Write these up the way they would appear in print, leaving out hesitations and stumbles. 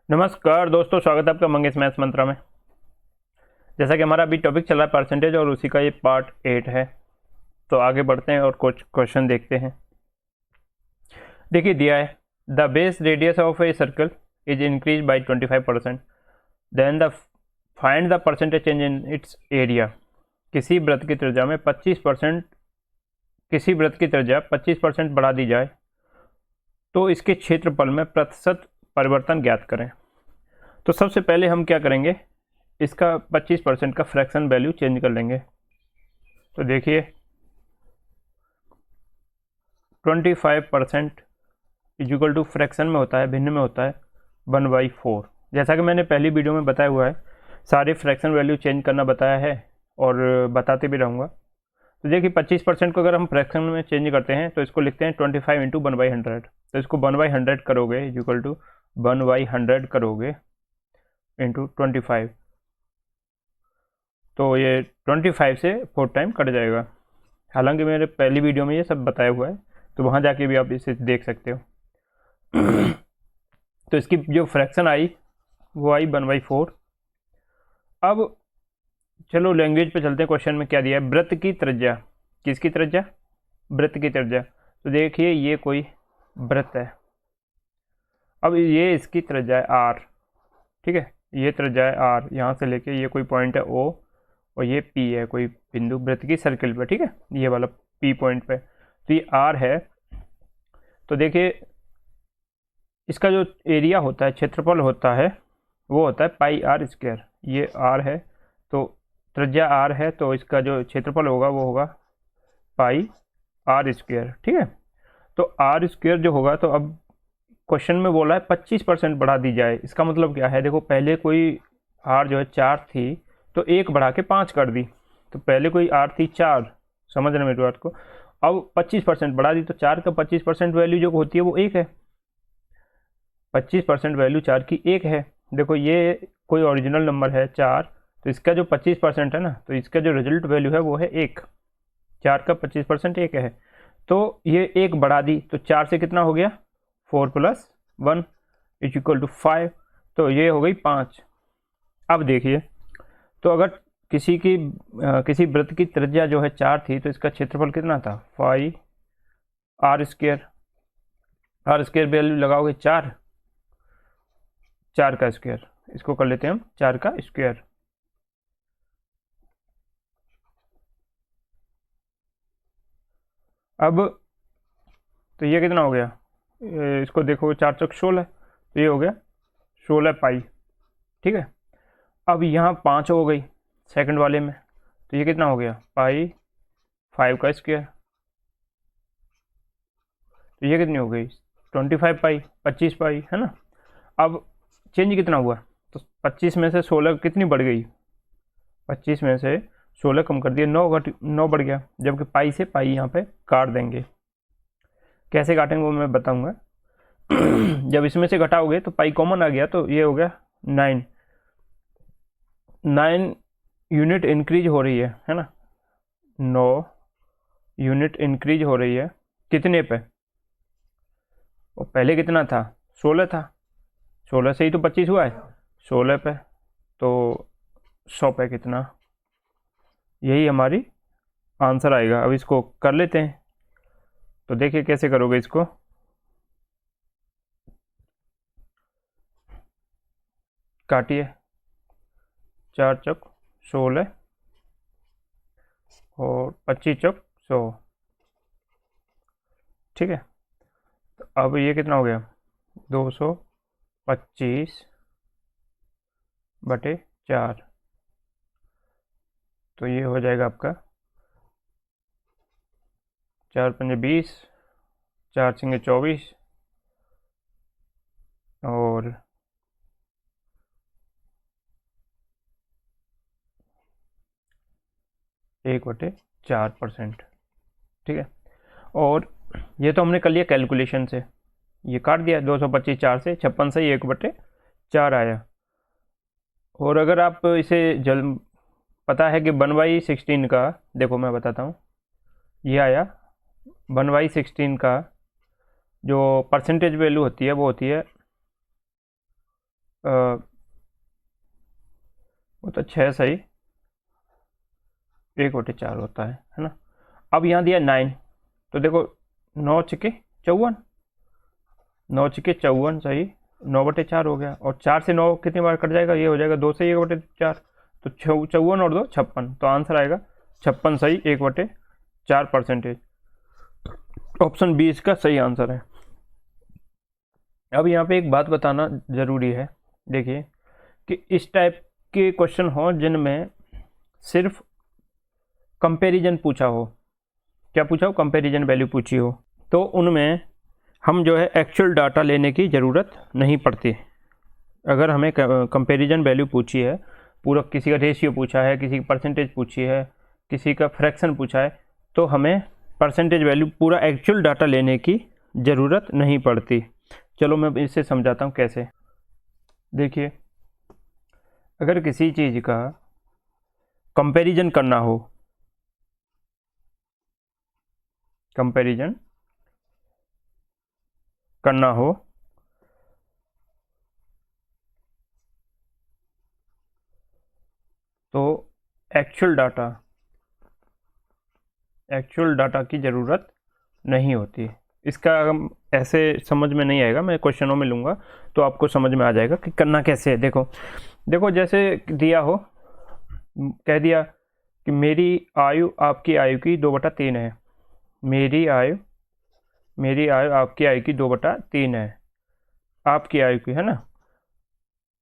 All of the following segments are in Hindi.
नमस्कार दोस्तों, स्वागत है आपका मंगेश मैथ्स मंत्रा में। जैसा कि हमारा अभी टॉपिक चल रहा है परसेंटेज और उसी का ये पार्ट 8 है। तो आगे बढ़ते हैं और कुछ क्वेश्चन देखते हैं। देखिए दिया है the base radius of a circle is increase by 25%, then the find the percentage change in its area. किसी वृत्त की त्रिज्या में 25% बढ़ा दी जाए तो इसके क्षेत्रफल में प्रतिशत परिवर्तन ज्ञात करें। तो सबसे पहले हम क्या करेंगे, इसका 25% का फ्रैक्शन वैल्यू चेंज कर लेंगे। तो देखिए 25% इज इक्वल टू फ्रैक्शन में होता है, भिन्न में होता है 1/4। जैसा कि मैंने पहली वीडियो में बताया हुआ है, सारे फ्रैक्शन वैल्यू चेंज करना बताया है और बताते भी रहूँगा। तो देखिए 25% को अगर हम फ्रैक्शन में चेंज करते हैं तो इसको लिखते हैं 25 इंटू 1/100। तो इसको 1/100 करोगे इज इक्वल टू 1/100 करोगे इंटू 25, तो ये 25 से 4 टाइम कट जाएगा। हालांकि मेरे पहली वीडियो में ये सब बताया हुआ है, तो वहाँ जाके भी आप इसे देख सकते हो। तो इसकी जो फ्रैक्शन आई वो आई 1/4। अब चलो लैंग्वेज पे चलते हैं। क्वेश्चन में क्या दिया है, वृत्त की त्रिज्या। किसकी त्रिज्या? वृत्त की त्रिज्या। तो देखिए ये कोई वृत्त है, अब ये इसकी त्रिज्या है आर, ठीक है, ये त्रिज्या है आर, यहाँ से लेके ये कोई पॉइंट है ओ और ये पी है कोई बिंदु वृत्त की सर्किल पे, ठीक है, ये वाला पी पॉइंट पे। तो ये आर है। तो देखिए इसका जो एरिया होता है, क्षेत्रफल होता है, वो होता है पाई आर स्क्वायर। ये आर है तो त्रिज्या आर है, तो इसका जो क्षेत्रफल होगा वो होगा पाई आर स्क्वायर, ठीक है। तो आर स्क्वायर जो होगा, तो अब क्वेश्चन में बोला है 25% बढ़ा दी जाए। इसका मतलब क्या है, देखो पहले कोई आर जो है 4 थी तो 1 बढ़ा के 5 कर दी। तो पहले कोई आर थी 4, समझ रहे मेरी बात को। अब 25% बढ़ा दी तो 4 का 25% वैल्यू जो होती है वो 1 है। 25% वैल्यू 4 की 1 है। देखो ये कोई ओरिजिनल नंबर है 4, तो इसका जो 25% है ना, तो इसका जो रिजल्ट वैल्यू है वो है 1। 4 का 25% 1 है। तो ये 1 बढ़ा दी तो 4 से कितना हो गया, 4 + 1 इज इक्वल टू 5। तो ये हो गई 5। अब देखिए, तो अगर किसी वृत्त की त्रिज्या जो है 4 थी तो इसका क्षेत्रफल कितना था, 5 R square. R square value लगाओगे 4, 4 का स्क्वायर, इसको कर लेते हैं हम 4 का स्क्वायर। अब तो ये कितना हो गया, इसको देखो 4 चौक 16, तो ये हो गया 16 पाई, ठीक है। अब यहाँ 5 हो गई सेकंड वाले में, तो ये कितना हो गया, पाई 5 का स्क्वायर। तो ये कितनी हो गई, 25 पाई, 25 पाई, है ना। अब चेंज कितना हुआ, तो 25 में से 16 कितनी बढ़ गई, 25 में से 16 कम कर दिया, 9 बढ़ गया। जबकि पाई से पाई यहाँ पे काट देंगे। कैसे काटेंगे वो मैं बताऊंगा। जब इसमें से घटाओगे तो पाई कॉमन आ गया, तो ये हो गया 9 यूनिट इंक्रीज हो रही है ना। 9 यूनिट इंक्रीज हो रही है कितने पे, वो पहले कितना था, 16 था, 16 से ही तो 25 हुआ है, 16 पे, तो 100 पे कितना, यही हमारी आंसर आएगा। अब इसको कर लेते हैं। तो देखिए कैसे करोगे इसको, काटिए, 4 चौक 16 और 25 चौक 100, ठीक है। तो अब ये कितना हो गया, 225/4, तो ये हो जाएगा आपका 4 पंजे 20, 4 छिंगे 24 और 1/4%, ठीक है। और ये तो हमने कर लिया कैलकुलेशन से, ये काट दिया 225 4 से, 56 से 1/4 आया। और अगर आप इसे पता है कि 1/16 का, देखो मैं बताता हूँ, ये आया 1/16 का जो परसेंटेज वैल्यू होती है वो होती है वो तो 6 सही 1/4 होता है ना। अब यहाँ दिया 9, तो देखो 9 छके 54, 9 छके 54 सही 9/4 हो गया, और 4 से 9 कितनी बार कट जाएगा, ये हो जाएगा 2 से 1/4, तो 54 और 2 56, तो आंसर आएगा 56 सही 1/4%। ऑप्शन बी इसका सही आंसर है। अब यहाँ पे एक बात बताना ज़रूरी है, देखिए कि इस टाइप के क्वेश्चन हो जिनमें सिर्फ कंपैरिजन पूछा हो, क्या पूछा हो, कंपैरिजन वैल्यू पूछी हो, तो उनमें हम जो है एक्चुअल डाटा लेने की ज़रूरत नहीं पड़ती। अगर हमें कंपैरिजन वैल्यू पूछी है, पूरा किसी का रेशियो पूछा है, किसी की परसेंटेज पूछी है, किसी का फ्रैक्शन पूछा है, तो हमें परसेंटेज वैल्यू पूरा एक्चुअल डाटा लेने की ज़रूरत नहीं पड़ती। चलो मैं इसे समझाता हूँ कैसे। देखिए, अगर किसी चीज़ का कंपैरिजन करना हो, कंपैरिजन करना हो तो एक्चुअल डाटा की ज़रूरत नहीं होती। इसका हम ऐसे समझ में नहीं आएगा, मैं क्वेश्चनों में लूँगा तो आपको समझ में आ जाएगा कि करना कैसे है। देखो जैसे दिया हो, कह दिया कि मेरी आयु आपकी आयु की 2/3 है, मेरी आयु आपकी आयु की 2/3 है, आपकी आयु की, है ना।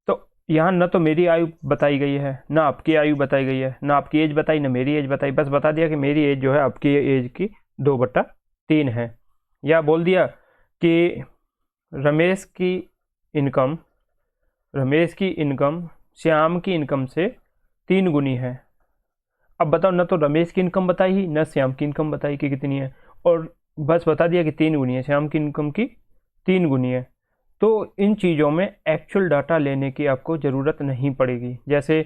तो यहाँ ना तो मेरी आयु बताई गई है, ना आपकी आयु बताई गई है, ना आपकी एज बताई, ना मेरी एज बताई, बस बता दिया कि मेरी एज जो है आपकी एज की 2/3 है। या बोल दिया कि रमेश की इनकम श्याम की इनकम से 3 गुनी है। अब बताओ, ना तो रमेश की इनकम बताई ही, ना श्याम की इनकम बताई कि कितनी है, और बस बता दिया कि 3 गुनी है, श्याम की इनकम की 3 गुनी है। तो इन चीज़ों में एक्चुअल डाटा लेने की आपको ज़रूरत नहीं पड़ेगी। जैसे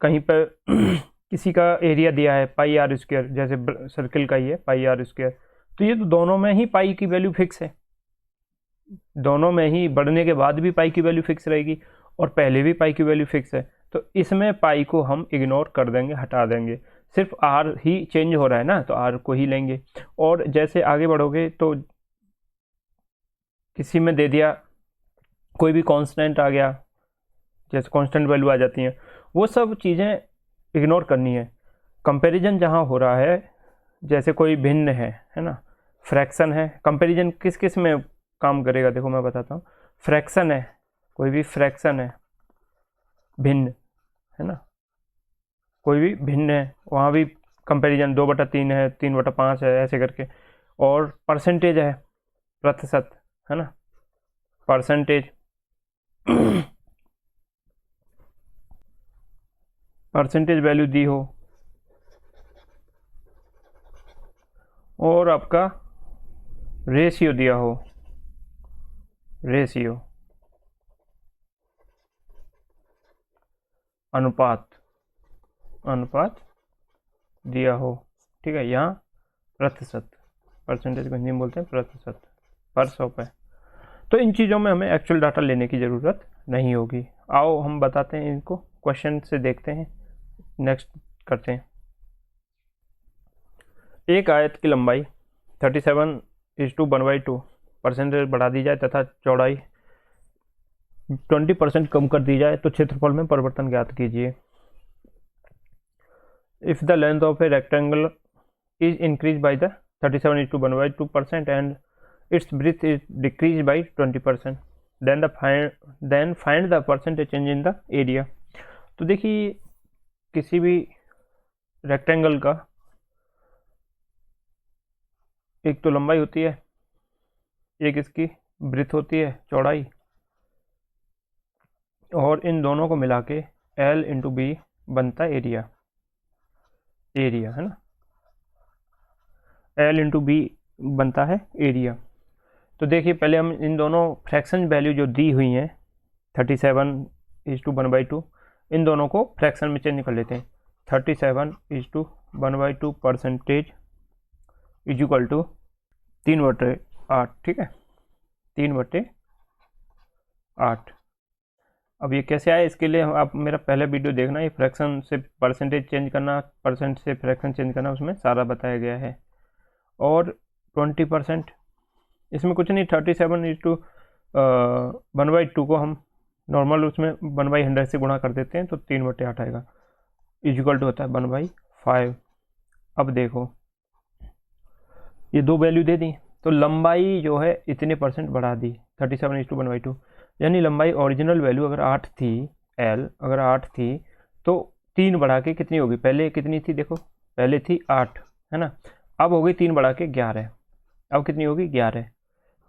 कहीं पर किसी का एरिया दिया है πr², जैसे सर्किल का ही है πr², तो ये तो दोनों में ही पाई की वैल्यू फिक्स है, दोनों में ही बढ़ने के बाद भी पाई की वैल्यू फिक्स रहेगी और पहले भी पाई की वैल्यू फिक्स है। तो इसमें पाई को हम इग्नोर कर देंगे, हटा देंगे, सिर्फ आर ही चेंज हो रहा है ना, तो आर को ही लेंगे। और जैसे आगे बढ़ोगे तो किसी में दे दिया कोई भी कांस्टेंट आ गया, जैसे कांस्टेंट वैल्यू आ जाती हैं, वो सब चीज़ें इग्नोर करनी है। कंपैरिजन जहाँ हो रहा है, जैसे कोई भिन्न है ना, फ्रैक्शन है, कंपैरिजन किस किस में काम करेगा, देखो मैं बताता हूँ। फ्रैक्शन है, कोई भी फ्रैक्शन है, भिन्न है ना, कोई भी भिन्न है, वहाँ भी कंपैरिजन 2/3 है, 3/5 है, ऐसे करके। और परसेंटेज है, प्रतिशत, है ना, परसेंटेज परसेंटेज वैल्यू दी हो, और आपका रेशियो दिया हो, रेशियो अनुपात दिया हो, ठीक है। यहाँ प्रतिशत, परसेंटेज को हिंदी में बोलते हैं प्रतिशत, पर 100 पे। तो इन चीज़ों में हमें एक्चुअल डाटा लेने की ज़रूरत नहीं होगी। आओ हम बताते हैं इनको, क्वेश्चन से देखते हैं, नेक्स्ट करते हैं। एक आयत की लंबाई 37:1/2 परसेंटेज बढ़ा दी जाए तथा चौड़ाई 20% कम कर दी जाए तो क्षेत्रफल में परिवर्तन ज्ञात कीजिए। If the length of a rectangle is increase by the 37:1/2% and its breadth is decreased by 20%, then find the percentage change in the area। तो देखिए, किसी भी रेक्टेंगल का एक तो लंबाई होती है, एक इसकी ब्रेथ होती है, चौड़ाई, और इन दोनों को मिला के L × B बनता है एरिया, है ना, L × B बनता है एरिया। तो देखिए, पहले हम इन दोनों फ्रैक्शन वैल्यू जो दी हुई हैं 37:1/2, इन दोनों को फ्रैक्शन में चेंज कर लेते हैं। 37:1/2 परसेंटेज इज इक्वल टू 3/8, ठीक है, 3/8। अब ये कैसे आए, इसके लिए आप मेरा पहले वीडियो देखना, ये फ्रैक्शन से परसेंटेज चेंज करना, परसेंट से फ्रैक्शन चेंज करना, उसमें सारा बताया गया है। और 20%, इसमें कुछ नहीं, 37:1/2 को हम नॉर्मल उसमें 1/100 से गुणा कर देते हैं तो 3/8 आएगा, इक्वल टू होता है 1/5। अब देखो ये दो वैल्यू दे दी, तो लंबाई जो है इतने परसेंट बढ़ा दी, 37:1/2, यानी लंबाई ओरिजिनल वैल्यू अगर 8 थी, एल अगर 8 थी तो 3 बढ़ा के कितनी होगी, पहले कितनी थी देखो, पहले थी 8 है ना, अब हो गई 3 बढ़ा के 11, अब कितनी होगी 11,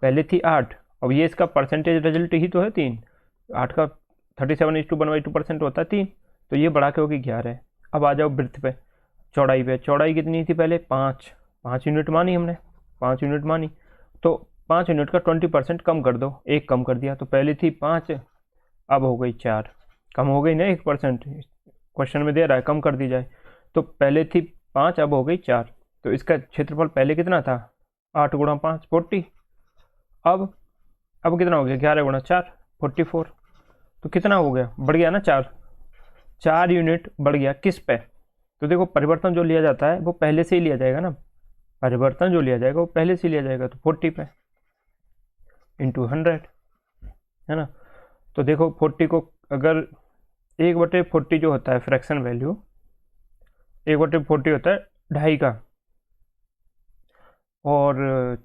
पहले थी 8, अब ये इसका परसेंटेज रिजल्ट ही तो है 3, 8 का 37:1/2% होता है 3, तो ये बढ़ा के होगी 11। अब आ जाओ ब्रेड्थ पे, चौड़ाई पे, चौड़ाई कितनी थी पहले 5 यूनिट मानी हमने, 5 यूनिट मानी, तो 5 यूनिट का 20% कम कर दो, एक कम कर दिया, तो पहले थी 5, अब हो गई 4, कम हो गई ना 1%, क्वेश्चन में दे रहा है कम कर दी जाए, तो पहले थी 5 अब हो गई 4, तो इसका क्षेत्रफल पहले कितना था 8 गुणा 5 40, अब कितना हो गया 11 गुणा 4 44, तो कितना हो गया, बढ़ गया ना 4 यूनिट बढ़ गया, किस पे, तो देखो परिवर्तन जो लिया जाता है वो पहले से ही लिया जाएगा ना, परिवर्तन जो लिया जाएगा वो पहले से लिया जाएगा, तो 40 पे इंटू 100 है ना, तो देखो 40 को अगर 1/40 जो होता है फ्रैक्शन वैल्यू, 1/40 होता है 2.5 का, और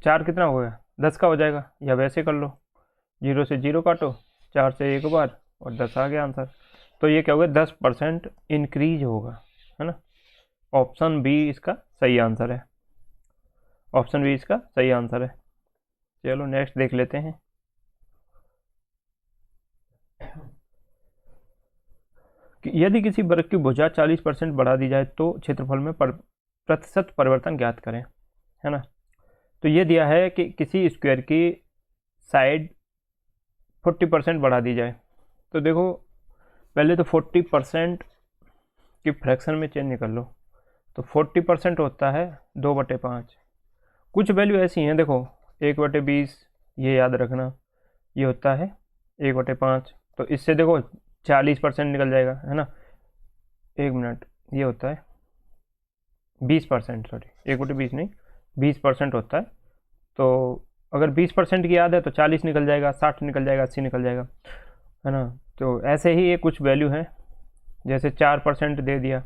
4 कितना हो गया 10 का हो जाएगा, या वैसे कर लो 0 से 0 काटो, 4 से एक बार और 10 आ गया आंसर, तो ये क्या होगा 10% इंक्रीज होगा, है ना, ऑप्शन बी इसका सही आंसर है, ऑप्शन बी इसका सही आंसर है। चलो नेक्स्ट देख लेते हैं। कि यदि किसी वर्ग की भुजा 40% बढ़ा दी जाए तो क्षेत्रफल में प्रतिशत परिवर्तन ज्ञात करें, है ना, तो ये दिया है कि किसी स्क्वायर की साइड 40% बढ़ा दी जाए, तो देखो पहले तो 40% की फ्रैक्शन में चेंज कर लो, तो 40% होता है 2/5, कुछ वैल्यू ऐसी हैं देखो 1/20, ये याद रखना, ये होता है 1/5, तो इससे देखो 40% निकल जाएगा, है ना, 1 मिनट, ये होता है 20%, सॉरी 1/20 नहीं 20% होता है, तो अगर 20% की याद है तो 40 निकल जाएगा, 60 निकल जाएगा, 80 निकल जाएगा, है ना, तो ऐसे ही ये कुछ वैल्यू है, जैसे 4% दे दिया,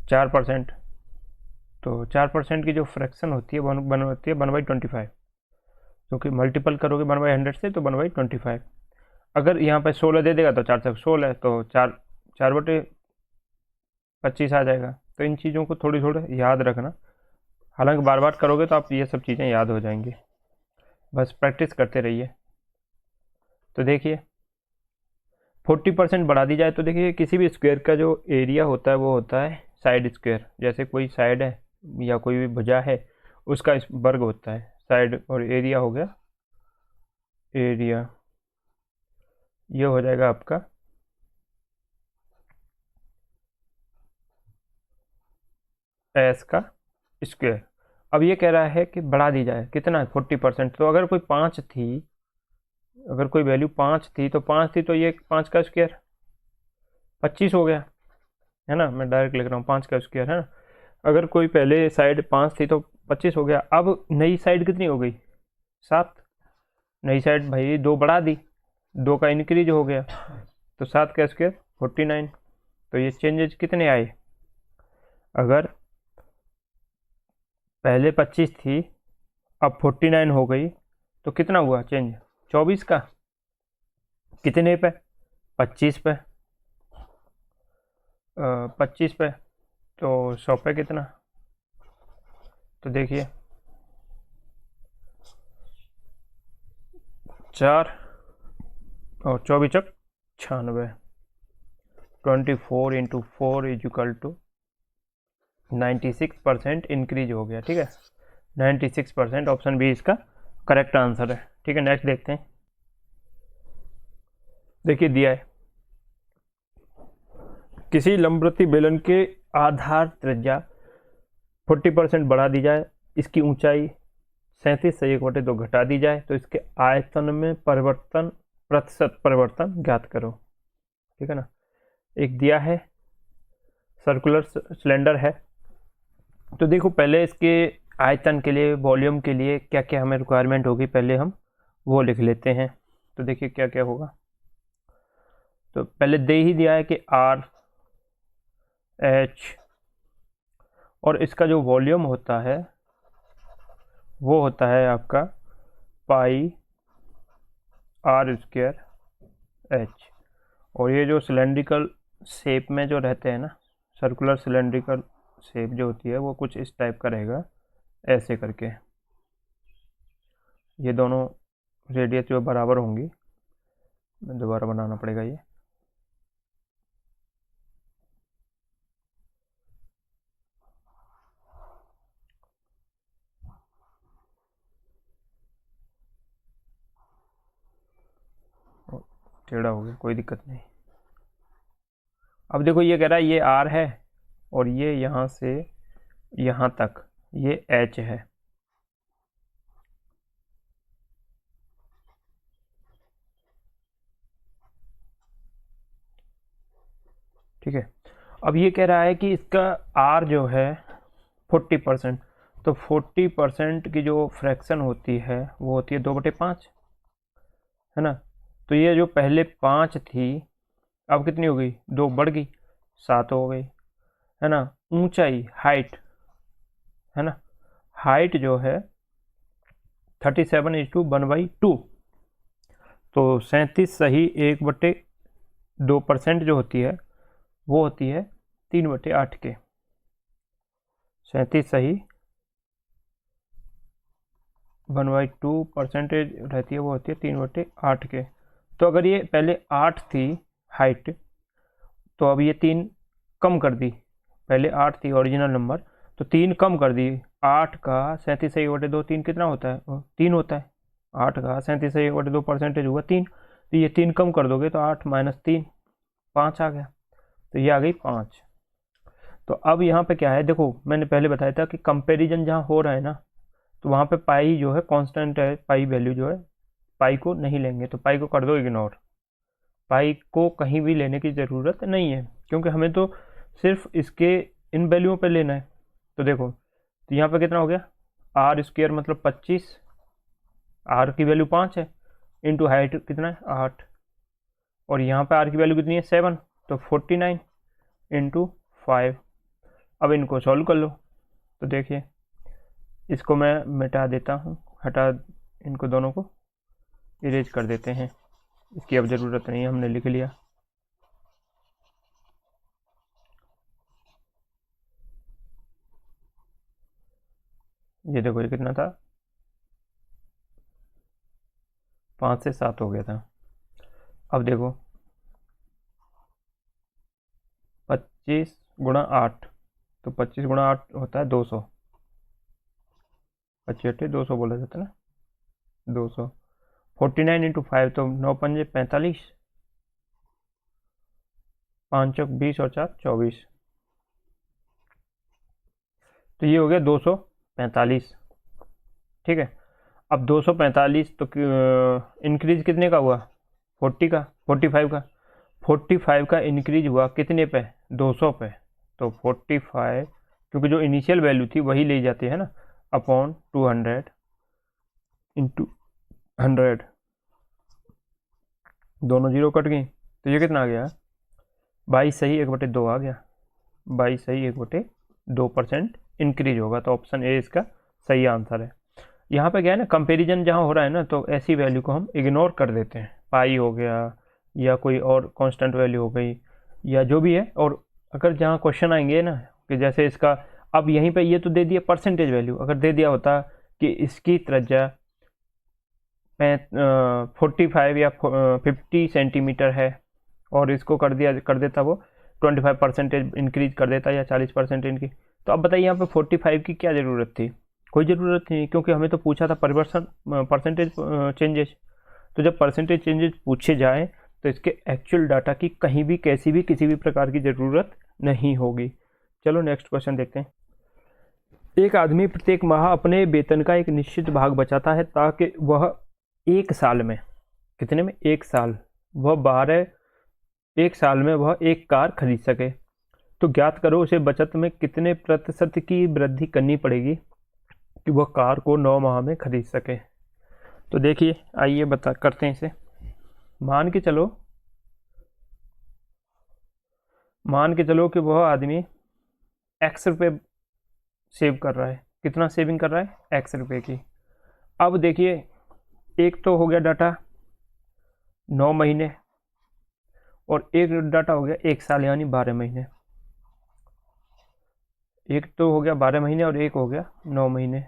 4%, तो 4% की जो फ्रैक्शन होती है वन होती है 1/25, क्योंकि मल्टीपल करोगे 1/100 से तो 1/25, अगर यहाँ पे 16 दे देगा तो 4 से 16, तो 4/25 आ जाएगा, तो इन चीज़ों को थोड़ी थोड़ी याद रखना, हालांकि बार बार करोगे तो आप ये सब चीज़ें याद हो जाएंगी, बस प्रैक्टिस करते रहिए। तो देखिए 40% बढ़ा दी जाए, तो देखिए किसी भी स्क्वायर का जो एरिया होता है वो होता है साइड स्क्वायर, जैसे कोई साइड है या कोई भी भुजा है उसका वर्ग होता है साइड, और एरिया हो गया, एरिया ये हो जाएगा आपका एस का स्क्वायर। अब ये कह रहा है कि बढ़ा दी जाए कितना 40%, तो अगर कोई 5 थी, अगर कोई वैल्यू 5 थी तो 5 थी, तो ये 5 का स्क्वायर 25 हो गया, है ना, मैं डायरेक्ट लिख रहा हूँ 5 का स्क्वायर, है ना, अगर कोई पहले साइड 5 थी तो 25 हो गया, अब नई साइड कितनी हो गई 7, नई साइड भाई 2 बढ़ा दी, 2 का इंक्रीज हो गया, तो 7 का स्क्वायर 49, तो ये चेंजेस कितने आए, अगर पहले 25 थी अब 49 हो गई, तो कितना हुआ चेंज 24 का, कितने पे 25 पे, 25 पे, तो 100 पे कितना, तो देखिए 4 और 24 96, 24 × 4 = 96% इंक्रीज हो गया, ठीक है, 96%, ऑप्शन बी इसका करेक्ट आंसर है। ठीक है नेक्स्ट देखते हैं। देखिए दिया है किसी लंबवृत्तीय बेलन के आधार त्रिज्या 40% बढ़ा दी जाए, इसकी ऊंचाई 37 से 1/2 घटा दी जाए, तो इसके आयतन में परिवर्तन प्रतिशत परिवर्तन ज्ञात करो। ठीक है ना। एक दिया है सर्कुलर सिलेंडर है, तो देखो पहले इसके आयतन के लिए, वॉल्यूम के लिए क्या क्या हमें रिक्वायरमेंट होगी, पहले हम वो लिख लेते हैं। तो देखिए क्या क्या होगा। तो पहले दे ही दिया है कि आर एच, और इसका जो वॉल्यूम होता है वो होता है आपका पाई आर स्क्वायर एच। और ये जो सिलेंड्रिकल शेप में जो रहते हैं ना, सर्कुलर सिलेंड्रिकल शेप जो होती है वो कुछ इस टाइप का रहेगा, ऐसे करके ये दोनों रेडियस जो बराबर होंगी, दोबारा बनाना पड़ेगा ये। टेढ़ा हो गया, कोई दिक्कत नहीं। अब देखो ये कह रहा है ये आर है और ये यहाँ से यहाँ तक ये एच है। ठीक है। अब ये कह रहा है कि इसका आर जो है 40%, तो 40% की जो फ्रैक्शन होती है वो होती है 2/5, है ना। तो ये जो पहले 5 थी अब कितनी हो गई, 2 बढ़ गई, 7 हो गई, है ना। ऊंचाई हाइट, है ना, हाइट जो है 37:1/2, तो 37 सही 1/2% जो होती है वो होती है 3/8 के। 37 सही 1/2% रहती है वो होती है 3/8 के। तो अगर ये पहले 8 थी हाइट, तो अब ये 3 कम कर दी, पहले 8 थी ओरिजिनल नंबर, तो 3 कम कर दी। 8 का 37 सही 1/2 3 कितना होता है, 3 होता है। 8 का 37 सही 1/2% हुआ 3, तो ये 3 कम कर दोगे तो 8 - 3 5 आ गया, तो ये आ गई 5। तो अब यहाँ पे क्या है, देखो मैंने पहले बताया था कि कंपैरिजन जहाँ हो रहा है ना, तो वहाँ पे पाई जो है कांस्टेंट है, पाई वैल्यू जो है, पाई को नहीं लेंगे, तो पाई को कर दो इग्नोर। पाई को कहीं भी लेने की ज़रूरत नहीं है, क्योंकि हमें तो सिर्फ इसके इन वैल्यूओं पे लेना है। तो देखो, तो यहाँ पे कितना हो गया, आर स्क्वायर मतलब 25, आर की वैल्यू 5 है, इंटू हाइट कितना है 8, और यहाँ पे आर की वैल्यू कितनी है 7, तो 49 इंटू 5। अब इनको सॉल्व कर लो। तो देखिए इसको मैं मिटा देता हूँ, हटा, इनको दोनों को इरेज कर देते हैं, इसकी अब ज़रूरत नहीं है, हमने लिख लिया। ये देखो ये कितना था, 5 से 7 हो गया था। अब देखो 25 गुणा 8, तो 25 गुणा 8 होता है 200, 25 200 बोला जाता है ना, 200। 49 इंटू 5 तो 9 पंजे 45, 5 चौक 20 और 4 24, तो ये हो गया 245। ठीक है। अब 245 तो इंक्रीज कितने का हुआ, 40 का, 45 का, 45 का इंक्रीज हुआ कितने पे, 200 पे। तो 45, क्योंकि जो इनिशियल वैल्यू थी वही ले जाते हैं ना, अपॉन 200 इंटू 100, दोनों जीरो कट गई, तो ये कितना आ गया, 22 सही 1/2 आ गया, 22 सही 1/2% इंक्रीज होगा। तो ऑप्शन ए इसका सही आंसर है। यहाँ पे क्या है ना, कंपैरिजन जहाँ हो रहा है ना, तो ऐसी वैल्यू को हम इग्नोर कर देते हैं, पाई हो गया या कोई और कांस्टेंट वैल्यू हो गई या जो भी है। और अगर जहाँ क्वेश्चन आएंगे ना कि जैसे इसका, अब यहीं पे ये तो दे दिया परसेंटेज वैल्यू, अगर दे दिया होता कि इसकी त्रिज्या 45 या 50 सेंटीमीटर है, और इसको कर देता वो 25% इंक्रीज कर देता या 40% इनकी, तो अब बताइए यहाँ पे 45 की क्या ज़रूरत थी, कोई ज़रूरत नहीं, क्योंकि हमें तो पूछा था परिवर्तन परसेंटेज चेंजेस। तो जब परसेंटेज चेंजेस पूछे जाए तो इसके एक्चुअल डाटा की कहीं भी कैसी भी किसी भी प्रकार की ज़रूरत नहीं होगी। चलो नेक्स्ट क्वेश्चन देखते हैं। एक आदमी प्रत्येक माह अपने वेतन का एक निश्चित भाग बचाता है ताकि वह 1 साल में कितने में? 1 साल। वह 12 1 साल में वह एक कार खरीद सके। तो ज्ञात करो उसे बचत में कितने प्रतिशत की वृद्धि करनी पड़ेगी कि वह कार को 9 माह में खरीद सके। तो देखिए, आइए बता करते हैं इसे। मान के चलो कि वह आदमी x रुपये सेव कर रहा है। कितना सेविंग कर रहा है? x रुपये की। अब देखिए, एक तो हो गया डाटा 9 महीने और एक डाटा हो गया 1 साल यानी 12 महीने। एक तो हो गया 12 महीने और एक हो गया 9 महीने।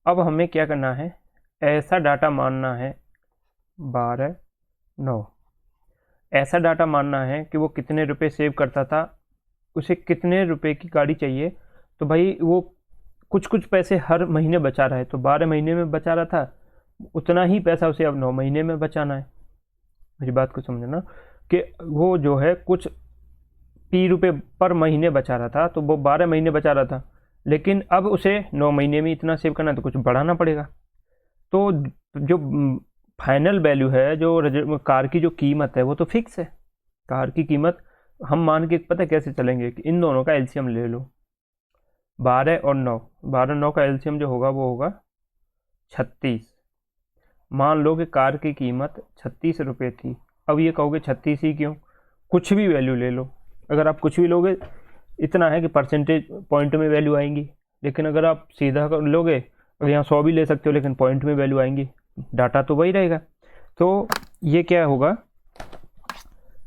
अब हमें क्या करना है? ऐसा डाटा मानना है 12 9, ऐसा डाटा मानना है कि वो कितने रुपए सेव करता था, उसे कितने रुपए की गाड़ी चाहिए। तो भाई वो कुछ कुछ पैसे हर महीने बचा रहा है, तो 12 महीने में बचा रहा था, उतना ही पैसा उसे अब 9 महीने में बचाना है। मेरी बात को समझना कि वो जो है कुछ 30 रुपये पर महीने बचा रहा था, तो वो 12 महीने बचा रहा था, लेकिन अब उसे 9 महीने में इतना सेव करना है तो कुछ बढ़ाना पड़ेगा। तो जो फाइनल वैल्यू है, जो कार की जो कीमत है वो तो फिक्स है। कार की कीमत हम मान के पता कैसे चलेंगे कि इन दोनों का एलसीएम ले लो, 12 और 9, 12 9 का एलसीएम जो होगा वो होगा 36। मान लो कि कार की कीमत 36 रुपये थी। अब ये कहोगे 36 ही क्यों? कुछ भी वैल्यू ले लो। अगर आप कुछ भी लोगे, इतना है कि परसेंटेज पॉइंट में वैल्यू आएंगी, लेकिन अगर आप सीधा लोगे, अगर यहाँ 100 भी ले सकते हो लेकिन पॉइंट में वैल्यू आएंगी, डाटा तो वही रहेगा। तो ये क्या होगा,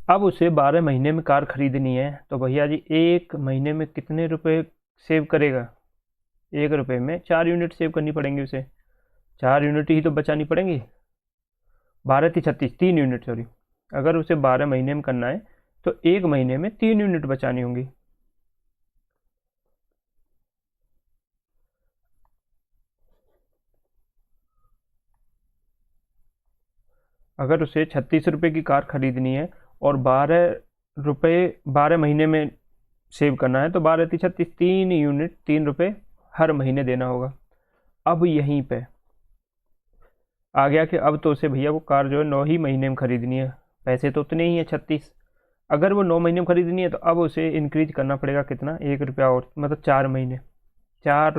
अब उसे 12 महीने में कार खरीदनी है, तो भैया जी 1 महीने में कितने रुपए सेव करेगा? 1 रुपये में 4 यूनिट सेव करनी पड़ेंगी उसे, 4 यूनिट ही तो बचानी पड़ेंगी। 12 थी 36, 3 यूनिट सॉरी। अगर उसे 12 महीने में करना है तो 1 महीने में 3 यूनिट बचानी होंगी। अगर उसे 36 रुपये की कार खरीदनी है और 12 महीने में सेव करना है, तो 12 थी 36, 3 यूनिट 3 रुपये हर महीने देना होगा। अब यहीं पे आ गया कि अब तो उसे भैया वो कार जो है 9 ही महीने में खरीदनी है, पैसे तो उतने ही हैं 36। अगर वो 9 महीने में खरीदनी है तो अब उसे इंक्रीज करना पड़ेगा कितना? 1 रुपया और, मतलब 4 महीने, 4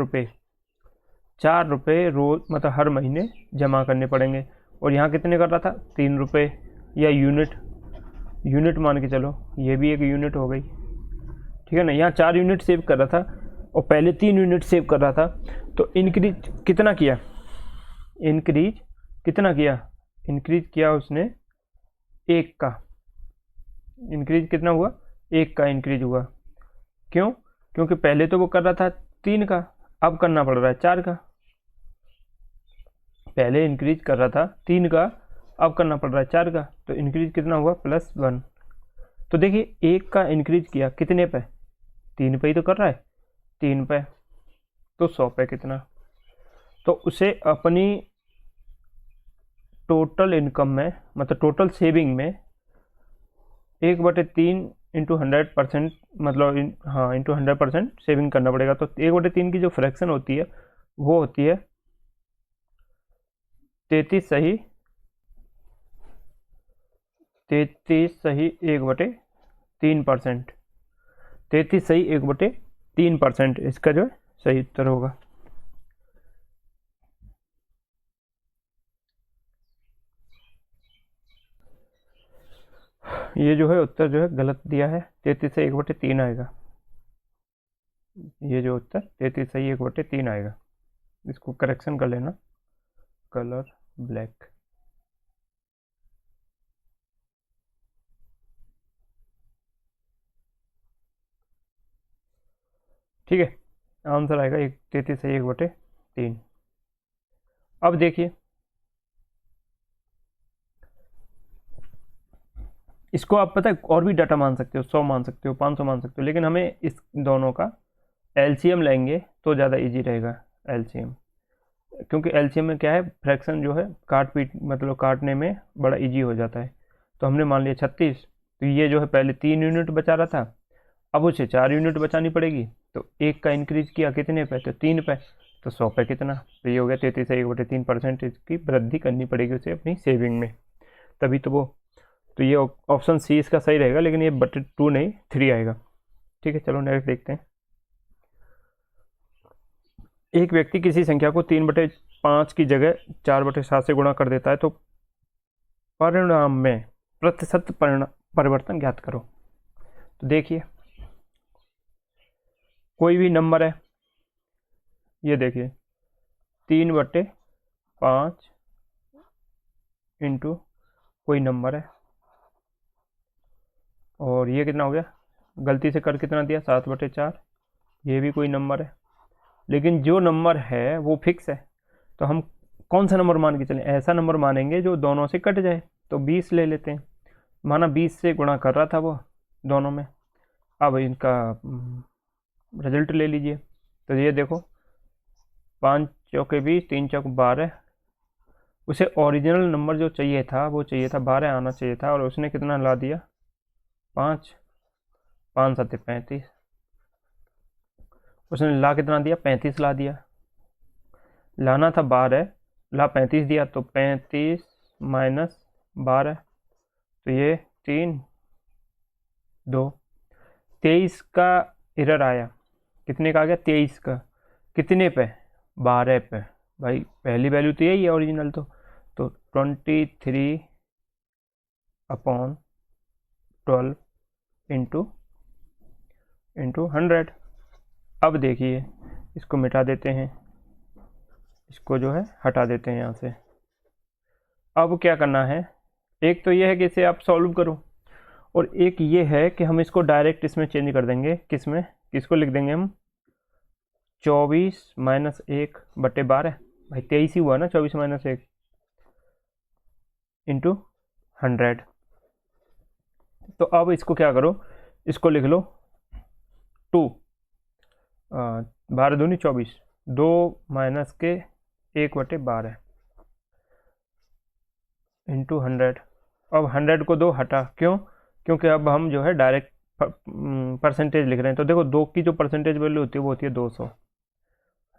रुपये रोज, मतलब हर महीने जमा करने पड़ेंगे। और यहाँ कितने कर रहा था? 3 रुपये या यूनिट मान के चलो, ये भी एक यूनिट हो गई, ठीक है ना। यहाँ 4 यूनिट सेव कर रहा था और पहले 3 यूनिट सेव कर रहा था, तो इंक्रीज कितना किया? इंक्रीज किया उसने 1 का। इंक्रीज कितना हुआ? 1 का इंक्रीज हुआ। क्यों? क्योंकि पहले तो वो कर रहा था 3 का, अब करना पड़ रहा है 4 का। पहले इंक्रीज कर रहा था 3 का, अब करना पड़ रहा है 4 का, तो इंक्रीज कितना हुआ? +1। तो देखिए 1 का इंक्रीज किया कितने पे? 3 पे ही तो कर रहा है, 3 पे, तो 100 पे कितना? तो उसे अपनी टोटल इनकम में, मतलब टोटल सेविंग में 1/3 इंटू 100%, मतलब इंटू 100% सेविंग करना पड़ेगा। तो 1/3 की जो फ्रैक्शन होती है वो होती है 33 सही 1/3%। 33 सही 1/3% इसका जो है सही उत्तर होगा। ये जो है उत्तर जो है गलत दिया है, 33 से 1/3 आएगा। ये जो उत्तर 33 सही 1/3 आएगा, इसको करेक्शन कर लेना, कलर ब्लैक। ठीक है, आंसर आएगा 33 सही 1/3। अब देखिए, इसको आप पता है और भी डाटा मान सकते हो, 100 मान सकते हो, 500 मान सकते हो, लेकिन हमें इस दोनों का एलसीएम लेंगे तो ज़्यादा इजी रहेगा एलसीएम, क्योंकि एलसीएम में क्या है, फ्रैक्शन जो है मतलब काटने में बड़ा इजी हो जाता है। तो हमने मान लिया 36, तो ये जो है पहले 3 यूनिट बचा रहा था, अब उसे 4 यूनिट बचानी पड़ेगी, तो 1 का इंक्रीज किया कितने पे? तो 3 पे। तो 100 पे कितना, तो ये हो गया 33.1/3% की वृद्धि करनी पड़ेगी उसे अपनी सेविंग में, तभी तो वो, तो ये ऑप्शन सी इसका सही रहेगा, लेकिन ये बटे 2 नहीं 3 आएगा। ठीक है, चलो नेक्स्ट देखते हैं। एक व्यक्ति किसी संख्या को 3/5 की जगह 4/7 से गुणा कर देता है, तो परिणाम में प्रतिशत परिवर्तन ज्ञात करो। तो देखिए कोई भी नंबर है, ये देखिए 3/5 इंटू कोई नंबर है, और ये कितना हो गया, गलती से कर कितना दिया 7/4, ये भी कोई नंबर है, लेकिन जो नंबर है वो फिक्स है, तो हम कौन सा नंबर मान के चलें, ऐसा नंबर मानेंगे जो दोनों से कट जाए। तो 20 ले लेते हैं, माना 20 से गुणा कर रहा था वो दोनों में। अब इनका रिजल्ट ले लीजिए, तो ये देखो 5 चौके 20, 3 चौक 12, उसे ओरिजिनल नंबर जो चाहिए था वो चाहिए था 12 आना चाहिए था, और उसने कितना ला दिया 5, 5 7 35, उसने ला कितना दिया 35 ला दिया, लाना था 12, ला 35 दिया, तो 35 माइनस 12, तो ये 3 2 23 का एरर आया, कितने का आ गया 23 का, कितने पे 12 पे, भाई पहली वैल्यू तो यही है ओरिजिनल, तो 23/12 इंटू 100। अब देखिए इसको मिटा देते हैं, इसको जो है हटा देते हैं यहाँ से। अब क्या करना है, एक तो ये है कि इसे आप सॉल्व करो, और एक ये है कि हम इसको डायरेक्ट इसमें चेंज कर देंगे, किसमें, किसको लिख देंगे हम 24 माइनस 1/12, भाई 23 ही हुआ ना, 24 माइनस 1 इंटू 100। तो अब इसको क्या करो, इसको लिख लो 2, 12 दूनी 24, 2 माइनस के 1/12 इंटू 100। अब 100 को 2 हटा, क्यों, क्योंकि अब हम जो है डायरेक्ट परसेंटेज लिख रहे हैं, तो देखो 2 की जो परसेंटेज वैल्यू होती है वो होती है 200, है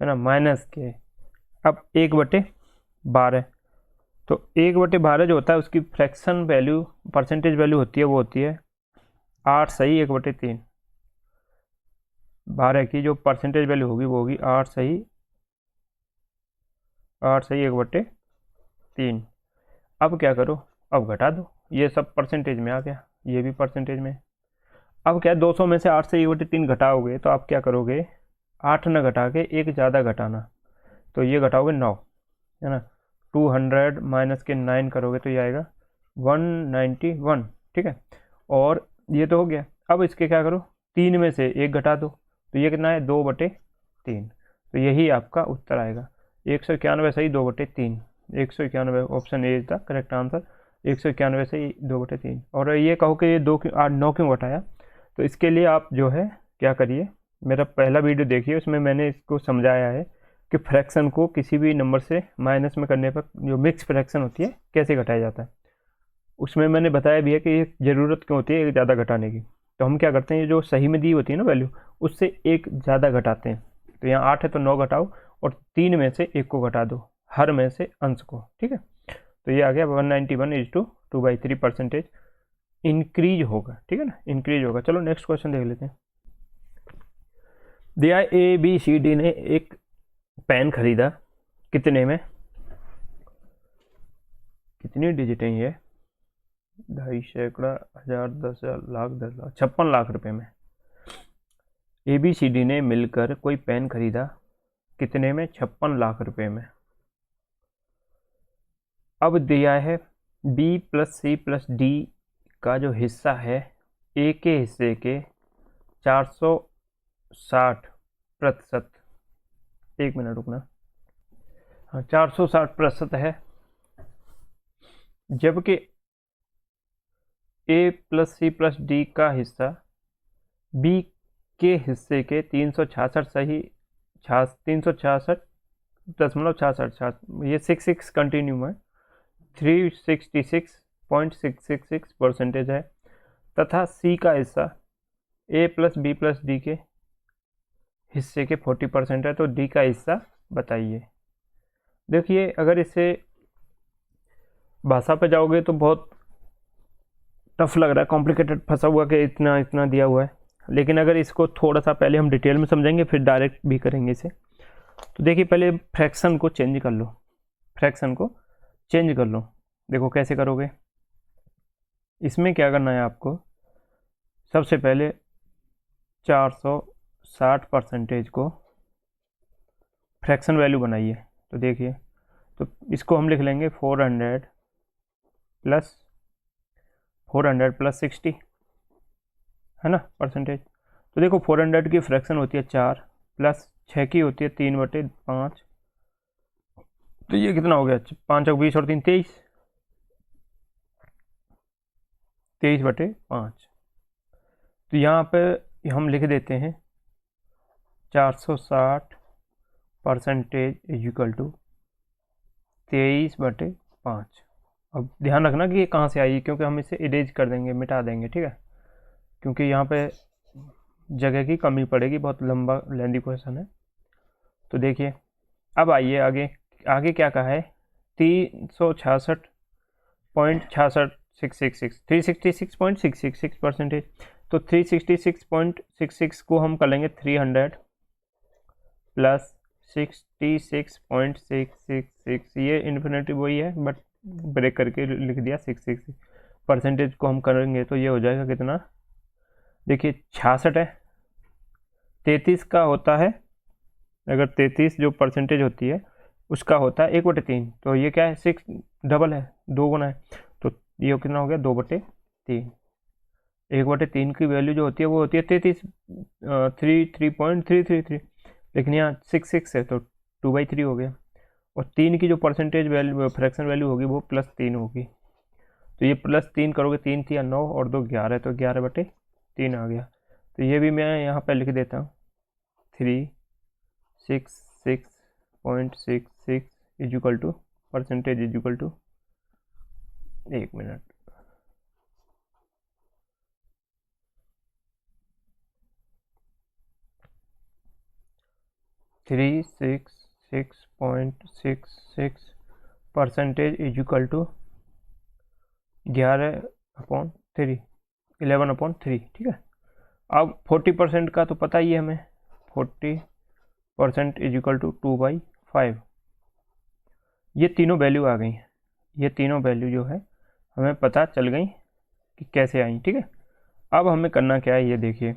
ना, माइनस के, अब 1/12, तो 1/12 जो होता है उसकी फ्रैक्शन वैल्यू, परसेंटेज वैल्यू होती है वो होती है 8 सही 1/3, 12 की जो परसेंटेज वैल्यू होगी वो होगी 8 सही 1/3। अब क्या करो, अब घटा दो, ये सब परसेंटेज में आ गया, ये भी परसेंटेज में। अब क्या 200 में से 8 से 1/3 घटाओगे, तो आप क्या करोगे 8 न घटा के एक ज़्यादा घटाना, तो ये घटाओगे 9, है ना, 200 माइनस के 9 करोगे तो ये आएगा 191, ठीक है, और ये तो हो गया। अब इसके क्या करो, 3 में से 1 घटा दो, तो ये कितना है 2/3, तो यही आपका उत्तर आएगा 191 सही 2/3, 191, option A is the correct answer, 191 सही 2/3। और ये कहो कि ये 9 क्यों घटाया, तो इसके लिए आप जो है क्या करिए, मेरा पहला वीडियो देखिए, उसमें मैंने इसको समझाया है कि फ्रैक्शन को किसी भी नंबर से माइनस में करने पर जो मिक्स फ्रैक्शन होती है कैसे घटाया जाता है, उसमें मैंने बताया भी है कि ये ज़रूरत क्यों होती है एक ज़्यादा घटाने की। तो हम क्या करते हैं, ये जो सही में दी होती है ना वैल्यू, उससे एक ज़्यादा घटाते हैं, तो यहाँ 8 है तो 9 घटाओ, और 3 में से 1 को घटा दो, हर में से अंश को, ठीक है, तो ये आ गया 191/2/3% इंक्रीज होगा, ठीक है ना, इंक्रीज होगा। चलो नेक्स्ट क्वेश्चन देख लेते हैं। दिया ABCD ने एक पेन खरीदा, कितने में, कितनी डिजिट है ये, 2.5 सैकड़ा 1000 10,000 लाख 10 लाख 56 लाख रुपए में। ABCD ने मिलकर कोई पेन खरीदा, कितने में, 56 लाख रुपए में। अब दिया है B + C + D का जो हिस्सा है A के हिस्से के 460%, एक मिनट रुकना, हाँ 460% है, जबकि A + C + D का हिस्सा B के हिस्से के 366 सही 366.66, ये 66 कंटिन्यू है, 366.666% है, तथा C का हिस्सा A + B + D के हिस्से के 40% है, तो D का हिस्सा बताइए। देखिए अगर इससे भाषा पे जाओगे तो बहुत टफ लग रहा है, कॉम्प्लिकेटेड फंसा हुआ कि इतना इतना दिया हुआ है, लेकिन अगर इसको थोड़ा सा पहले हम डिटेल में समझेंगे फिर डायरेक्ट भी करेंगे इसे। तो देखिए पहले फ्रैक्शन को चेंज कर लो, फ्रैक्शन को चेंज कर लो। देखो कैसे करोगे, इसमें क्या करना है आपको, सबसे पहले 460% को फ्रैक्शन वैल्यू बनाइए। तो देखिए, तो इसको हम लिख लेंगे 400 प्लस 60, है ना, परसेंटेज। तो देखो 400 की फ्रैक्शन होती है 4, प्लस 6 की होती है 3/5, तो ये कितना हो गया, 5 और 20 और 3 23, 23/5। तो यहाँ पे हम लिख देते हैं 460% इज इक्वल टू 23/5। अब ध्यान रखना कि ये कहाँ से आई, क्योंकि हम इसे इरेज कर देंगे, मिटा देंगे, ठीक है, क्योंकि यहाँ पे जगह की कमी पड़ेगी, बहुत लंबा लेंदी क्वेश्चन है। तो देखिए अब आइए आगे, आगे क्या कहा है, 366.666 366.666%। तो 366.66 को हम कर लेंगे 300 प्लस 66.666, ये इन्फिनिटी वही है बट ब्रेक करके लिख दिया 666। परसेंटेज को हम करेंगे तो ये हो जाएगा कितना, देखिए 66 है, 33 का होता है, अगर 33 जो परसेंटेज होती है उसका होता है 1/3, तो ये क्या है 6 डबल है, 2 गुना है, तो ये कितना हो गया 2/3। 1/3 की वैल्यू जो होती है वो होती है 33, 3.333, लेकिन यहाँ 6 है तो 2/3 हो गया। और 3 की जो परसेंटेज वैल्यू फ्रैक्शन वैल्यू होगी वो +3 होगी, तो ये +3 करोगे, 3 थी 9 और 2 11, तो 11/3 आ गया। तो ये भी मैं यहाँ पर लिख देता हूँ 366.66 is equal to percentage is equal to, 1 minute, 366.66% is equal to 11/3, 11/3, ठीक है। अब 40% का तो पता ही है हमें, 40% इज इक्वल टू 2/5। ये तीनों वैल्यू आ गई, ये तीनों वैल्यू जो है हमें पता चल गई कि कैसे आई, ठीक है। अब हमें करना क्या है ये देखिए,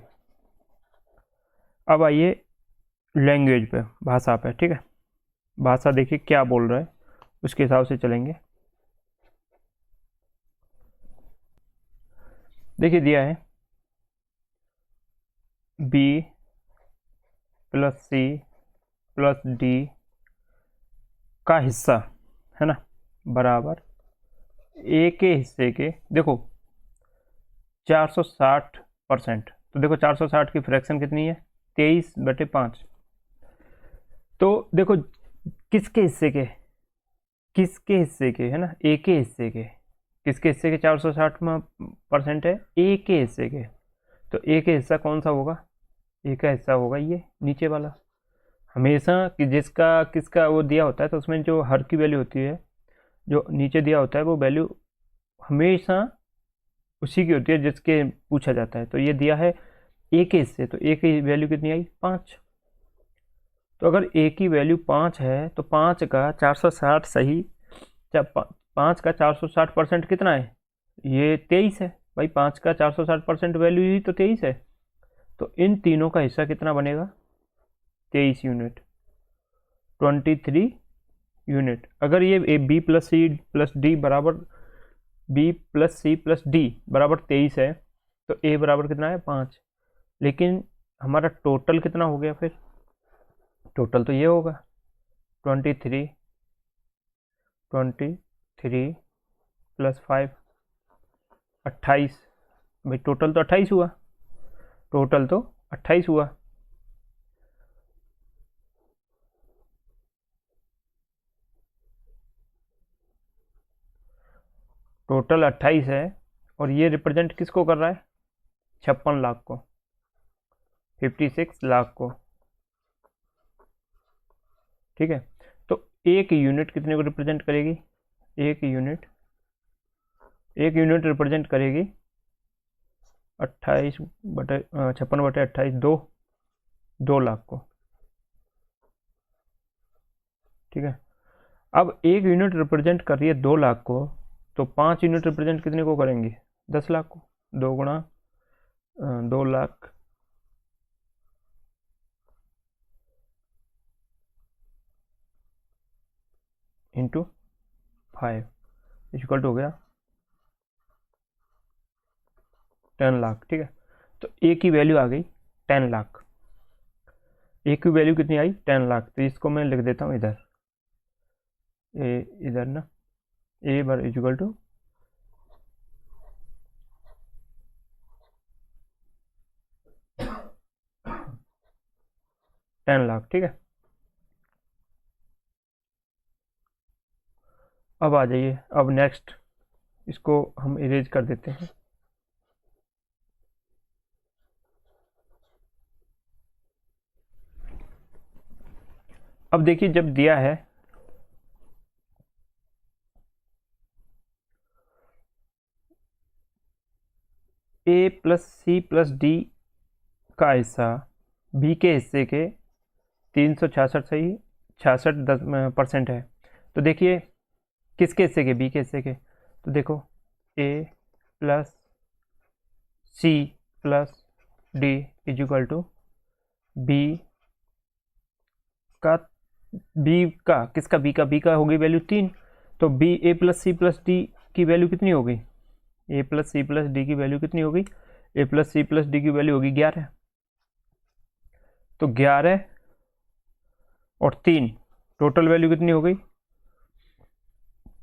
अब आइए लैंग्वेज पे, भाषा पे, ठीक है। भाषा देखिए क्या बोल रहा है, उसके हिसाब से चलेंगे। देखिए दिया है B + C + D का हिस्सा, है ना, बराबर A के हिस्से के, देखो 460%, तो देखो 460 की फ्रैक्शन कितनी है, 23/5। तो देखो किसके हिस्से के, किसके हिस्से के, है ना, ए के हिस्से के, किसके हिस्से के 460% है, ए के हिस्से के। तो ए के हिस्सा कौन सा होगा, ए का हिस्सा होगा ये नीचे वाला। हमेशा कि जिसका किसका वो दिया होता है तो उसमें जो हर की वैल्यू होती है, जो नीचे दिया होता है वो वैल्यू हमेशा उसी की होती है जिसके पूछा जाता है। तो ये दिया है ए के हिस्से, तो ए की वैल्यू कितनी आई, 5। तो अगर ए की वैल्यू 5 है तो 5 का 460 सही, जब 5 का 460% कितना है, ये 23 है भाई, 5 का 460% वैल्यू ही तो 23 है। तो इन तीनों का हिस्सा कितना बनेगा, 23 यूनिट, 23 यूनिट। अगर ये ए B + C + D बराबर, B + C + D बराबर 23 है, तो ए बराबर कितना है 5, लेकिन हमारा टोटल कितना हो गया, फिर टोटल तो ये होगा 23 + 5 28, भाई टोटल तो 28 हुआ, टोटल तो 28 हुआ। टोटल 28 है, और ये रिप्रेजेंट किसको कर रहा है, 56 लाख को, 56 लाख को। ठीक है। तो एक यूनिट कितने को रिप्रेजेंट करेगी? एक यूनिट रिप्रेजेंट करेगी 56/58 2 लाख को। ठीक है। अब एक यूनिट रिप्रेजेंट कर रही है 2 लाख को, तो 5 यूनिट रिप्रेजेंट कितने को करेंगे? 10 लाख को। 2 गुणा 2 लाख इंटू 5 इक्वल टू हो गया 10 लाख। ठीक है। तो ए की वैल्यू आ गई 10 लाख। ए की वैल्यू कितनी आई? 10 लाख। तो इसको मैं लिख देता हूँ इधर, ए इधर ना, ए बार इक्वल टू 10 लाख। ठीक है। अब आ जाइए, अब नेक्स्ट इसको हम इरेज कर देते हैं। अब देखिए, जब दिया है A plus C plus D का हिस्सा बी के हिस्से के 366 से ही 66% है, तो देखिए किसके हिस्से के? बी के हिस्से के। तो देखो a plus C plus D is equal to b का, किसका? बी का होगी वैल्यू 3। तो b a plus C plus d की वैल्यू कितनी होगी? A plus C plus d की वैल्यू कितनी होगी? A plus C plus d की वैल्यू होगी 11। तो 11 और 3 टोटल वैल्यू कितनी हो गई?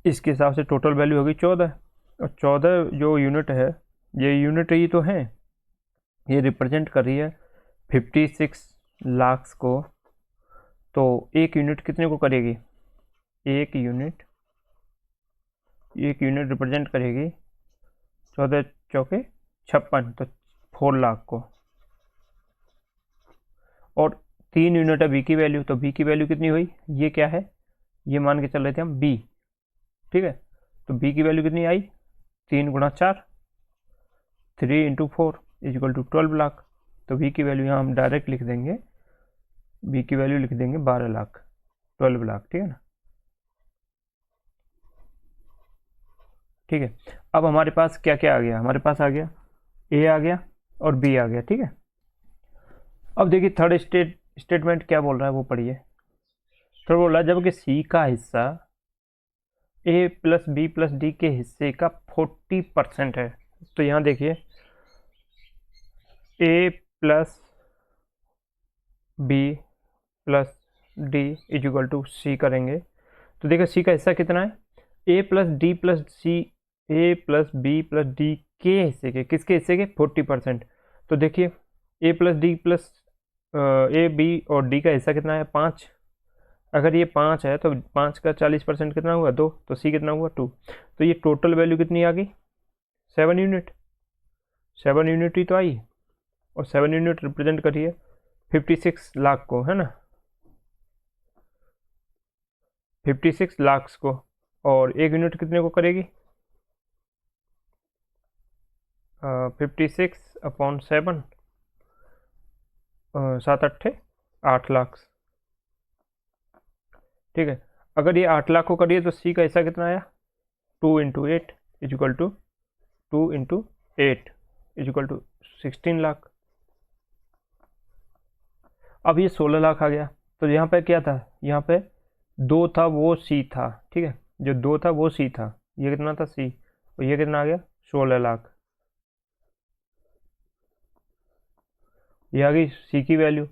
इसके हिसाब से टोटल वैल्यू होगी 14। और 14 जो यूनिट है, ये यूनिट ही तो है, ये रिप्रेजेंट कर रही है 56 लाख को। तो एक यूनिट कितने को करेगी? एक यूनिट रिप्रेजेंट करेगी 14 चौके 56, तो 4 लाख को। और 3 यूनिट है बी की वैल्यू, तो बी की वैल्यू कितनी हुई? ये क्या है? ये मान के चल रहे थे हम बी। ठीक है। तो बी की वैल्यू कितनी आई? 3 गुणा 4, 3 into 4 is equal to 12 lakh. तो बी की वैल्यू यहाँ हम डायरेक्ट लिख देंगे, बी की वैल्यू लिख देंगे 12 लाख, 12 लाख। ठीक है ना। ठीक है। अब हमारे पास क्या क्या आ गया? हमारे पास आ गया ए आ गया और बी आ गया। ठीक है। अब देखिए थर्ड स्टेटमेंट क्या बोल रहा है वो पढ़िए। थर्ड बोल रहा है जबकि सी का हिस्सा A plus B plus D के हिस्से का 40% है। तो यहाँ देखिए A plus B plus D is equal to C करेंगे, तो देखिए सी का हिस्सा कितना है? A plus D plus C, A plus B plus D के हिस्से के, किसके हिस्से के? 40%। तो देखिए A plus D plus A B और डी का हिस्सा कितना है? 5। अगर ये 5 है तो 5 का 40% कितना हुआ? 2। तो सी कितना हुआ? 2। तो ये टोटल वैल्यू कितनी आ गई? 7 यूनिट। 7 यूनिट ही तो आई, और 7 यूनिट रिप्रेजेंट करिए 56 लाख को, है ना, 56 लाख को। और एक यूनिट कितने को करेगी? 56 अपॉन 7, 7 8 8 लाख। ठीक है। अगर ये 8 लाख को करिए तो सी का हिस्सा कितना आया? 2 into 8 is equal to 2 into 8 is equal to 16 lakh. अब ये 16 लाख आ गया। तो यहाँ पे क्या था? यहाँ पे 2 था वो सी था। ठीक है। जो 2 था वो सी था, ये कितना था? सी। और ये कितना आ गया? 16 लाख। ये आ गई सी की वैल्यू।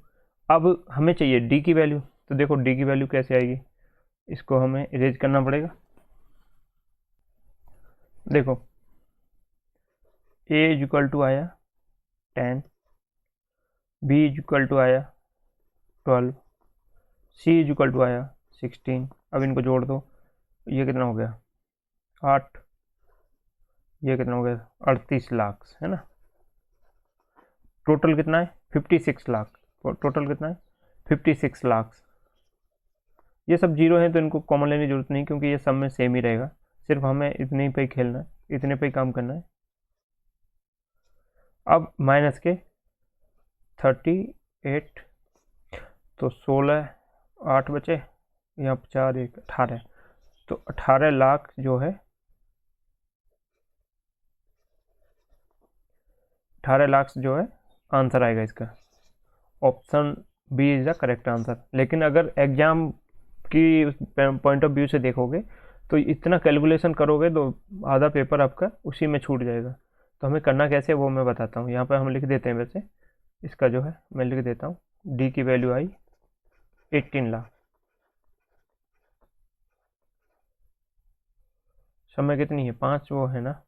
अब हमें चाहिए डी की वैल्यू। तो देखो डी की वैल्यू कैसे आएगी, इसको हमें इरेज करना पड़ेगा। देखो ए इज इक्वल टू आया 10, बी इज इक्वल टू आया 12, सी इज इक्वल टू आया 16। अब इनको जोड़ दो, ये कितना हो गया? 8। ये कितना हो गया? 38 लाख, है ना। टोटल कितना है? 56 लाख। टोटल कितना है? 56 लाख। ये सब जीरो हैं तो इनको कॉमन लेने की जरूरत नहीं, क्योंकि ये सब में सेम ही रहेगा, सिर्फ हमें इतने ही पे ही खेलना है, इतने पे ही काम करना है। अब माइनस के 38, तो 16, 8 बचे, यहाँ 4 1 18, तो 18 लाख जो है, 18 लाख जो है आंसर आएगा इसका। Option B is the correct answer. लेकिन अगर एग्जाम की पॉइंट ऑफ व्यू से देखोगे तो इतना कैलकुलेशन करोगे तो आधा पेपर आपका उसी में छूट जाएगा। तो हमें करना कैसे वो मैं बताता हूँ। यहाँ पर हम लिख देते हैं, वैसे इसका जो है मैं लिख देता हूँ, डी की वैल्यू आई 18 लाख। समय कितनी है, 5 वो है ना,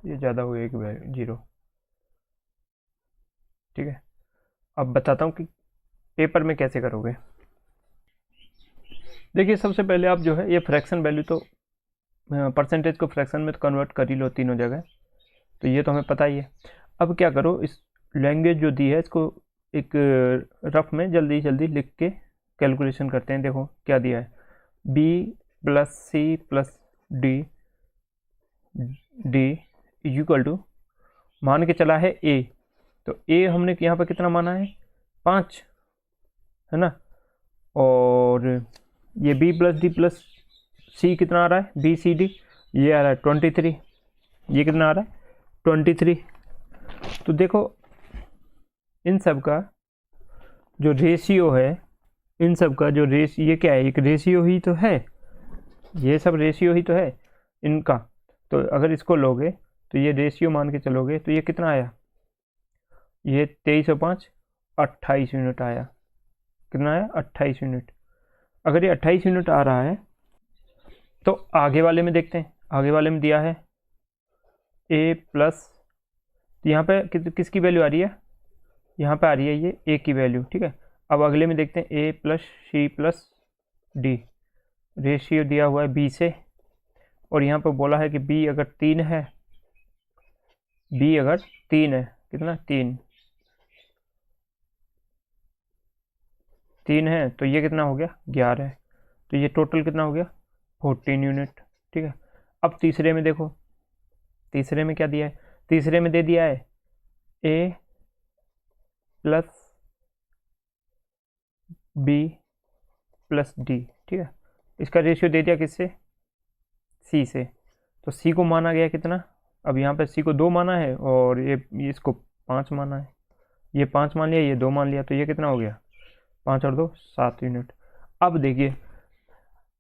ये ज़्यादा हो एक जीरो। ठीक है, अब बताता हूँ कि पेपर में कैसे करोगे। देखिए सबसे पहले आप जो है ये फ्रैक्शन वैल्यू तो परसेंटेज को फ्रैक्शन में तो कन्वर्ट कर ही लो तीनों जगह, तो ये तो हमें पता ही है। अब क्या करो, इस लैंग्वेज जो दी है इसको एक रफ में जल्दी जल्दी लिख के कैलकुलेशन करते हैं। देखो क्या दिया है, B plus C plus D, D equal to, मान के चला है ए, तो ए हमने यहाँ पर कितना माना है, 5 है ना, और ये बी प्लस डी प्लस सी कितना आ रहा है, बी सी डी, ये आ रहा है 23, ये कितना आ रहा है 23। तो देखो इन सब का जो रेशियो है, इन सब का जो ये क्या है, एक रेशियो ही तो है, ये सब रेशियो ही तो है इनका। तो अगर इसको लोगे तो ये रेशियो मान के चलोगे तो ये कितना आया, ये 23 और 5 28 यूनिट आया। कितना आया, 28 यूनिट। अगर ये 28 यूनिट आ रहा है तो आगे वाले में देखते हैं, आगे वाले में दिया है ए प्लस, तो यहाँ पे किसकी वैल्यू आ रही है, यहाँ पे आ रही है ये ए की वैल्यू। ठीक है, अब अगले में देखते हैं a plus C plus d, ratio दिया हुआ है बी से, और यहाँ पे बोला है कि बी अगर 3 है, बी अगर 3 है, कितना 3 है, तो ये कितना हो गया 11 है, तो ये टोटल कितना हो गया 14 यूनिट। ठीक है, अब तीसरे में देखो, तीसरे में क्या दिया है, तीसरे में दे दिया है A plus B plus D. ठीक है, इसका रेशियो दे दिया किससे, सी से, तो सी को माना गया कितना, अब यहाँ पे सी को 2 माना है और ये इसको 5 माना है, ये 5 मान लिया, ये 2 मान लिया, तो ये कितना हो गया 5 और 2 7 यूनिट। अब देखिए,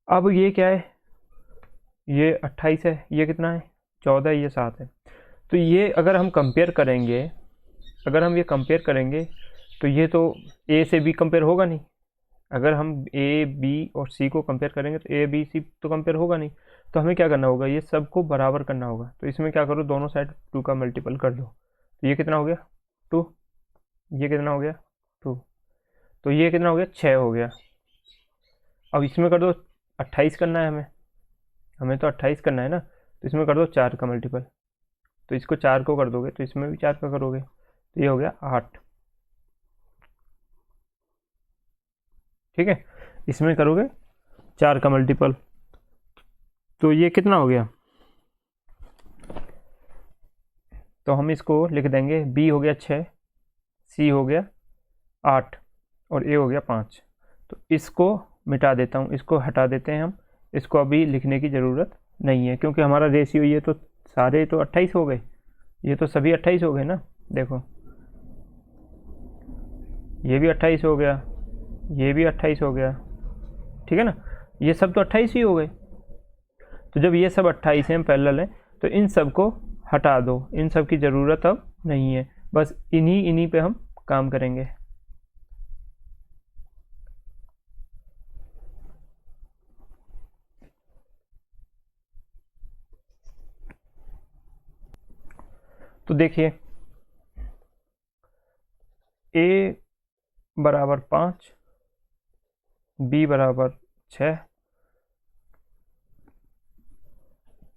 अब ये क्या है, ये 28 है, ये कितना है 14 है, ये 7 है। तो ये अगर हम कंपेयर करेंगे, अगर हम ये कंपेयर करेंगे तो ये तो ए से बी कंपेयर होगा नहीं। अगर हम ए बी और सी को कंपेयर करेंगे तो ए बी सी तो कंपेयर होगा नहीं। तो हमें क्या करना होगा, ये सबको बराबर करना होगा। तो इसमें क्या करो, दोनों साइड 2 का मल्टीपल कर दो, तो ये कितना हो गया 2, ये कितना हो गया 2, तो ये कितना हो गया 6 हो गया। अब इसमें कर दो, 28 करना है हमें, हमें तो 28 करना है ना, तो इसमें कर दो 4 का मल्टीपल, तो इसको 4 को कर दोगे तो इसमें भी 4 का करोगे, तो ये हो गया 8। ठीक है, इसमें करोगे 4 का मल्टीपल, तो ये कितना हो गया, तो हम इसको लिख देंगे बी हो गया 6, सी हो गया 8 और ए हो गया 5। तो इसको मिटा देता हूँ, इसको हटा देते हैं हम, इसको अभी लिखने की ज़रूरत नहीं है, क्योंकि हमारा रेशियो ये तो सारे तो 28 हो गए, ये तो सभी 28 हो गए ना। देखो ये भी 28 हो गया, ये भी 28 हो गया, ठीक है ना, ये सब तो 28 ही हो गए। तो जब ये सब 28 हैं, पैरेलल हैं, तो इन सब को हटा दो, इन सब की ज़रूरत अब नहीं है, बस इन्हीं पे हम काम करेंगे। तो देखिए ए बराबर 5, बी बराबर 6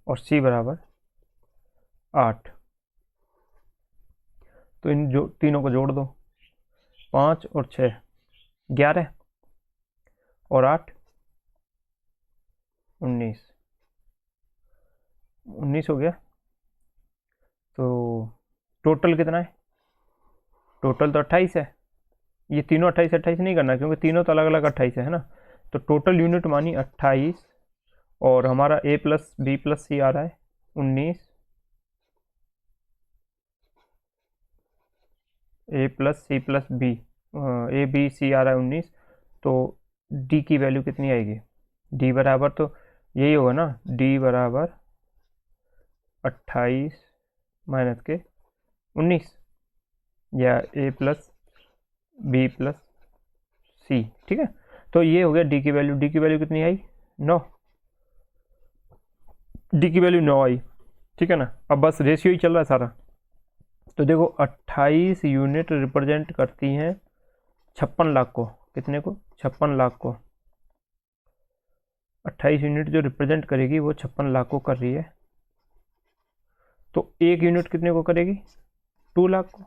और सी बराबर 8। तो इन जो तीनों को जोड़ दो, 5 और 6 11 और 8 19 19 हो गया। तो टोटल कितना है? टोटल तो 28 है। ये तीनों 28 28 नहीं करना क्योंकि तीनों तो अलग अलग 28 है ना। तो टोटल यूनिट मानी 28 और हमारा a plus B plus c आ रहा है 19, a plus C plus b, a b c आ रहा है 19। तो d की वैल्यू कितनी आएगी? d बराबर तो यही होगा ना, d बराबर 28 माइनस के 19 या a प्लस बी प्लस सी। ठीक है, तो ये हो गया d की वैल्यू। d की वैल्यू कितनी आई? 9। d की वैल्यू 9 आई। ठीक है ना। अब बस रेशियो ही चल रहा है सारा। तो देखो 28 यूनिट रिप्रेजेंट करती हैं 56 लाख को। कितने को? 56 लाख को। 28 यूनिट जो रिप्रेजेंट करेगी वो 56 लाख को कर रही है। तो एक यूनिट कितने को करेगी? 2 लाख को।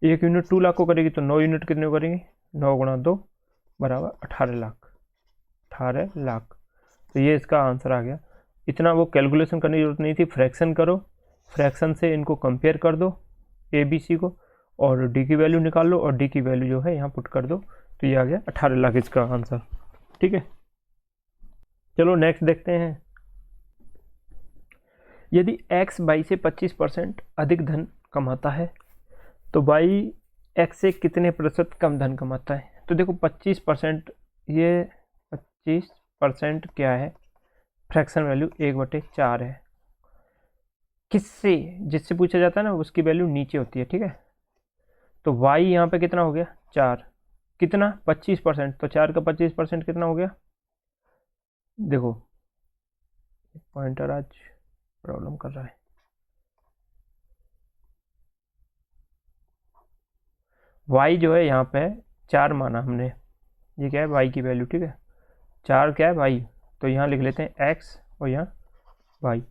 एक यूनिट 2 लाख को करेगी तो 9 यूनिट कितने को करेंगी? 9 गुणा 2 बराबर 18 लाख। 18 लाख। तो ये इसका आंसर आ गया। इतना वो कैलकुलेशन करने की जरूरत नहीं थी। फ्रैक्शन करो, फ्रैक्शन से इनको कंपेयर कर दो ए बी सी को और डी की वैल्यू निकाल लो और डी की वैल्यू जो है यहाँ पुट कर दो। तो ये आ गया 18 लाख इसका आंसर। ठीक है, चलो नेक्स्ट देखते हैं। यदि x y से 25% अधिक धन कमाता है तो y x से कितने प्रतिशत कम धन कमाता है? तो देखो 25%, ये 25% क्या है? फ्रैक्शन वैल्यू 1/4 है। किससे? जिससे पूछा जाता है ना उसकी वैल्यू नीचे होती है। ठीक है, तो y यहाँ पे कितना हो गया? 4। कितना? 25%। तो 4 का 25% कितना हो गया? देखो पॉइंटर आज प्रॉब्लम कर रहा है। y जो है यहाँ पे 4 माना हमने। ये क्या है? y की वैल्यू। ठीक है, 4 क्या है? y। तो यहाँ लिख लेते हैं x और यहाँ y।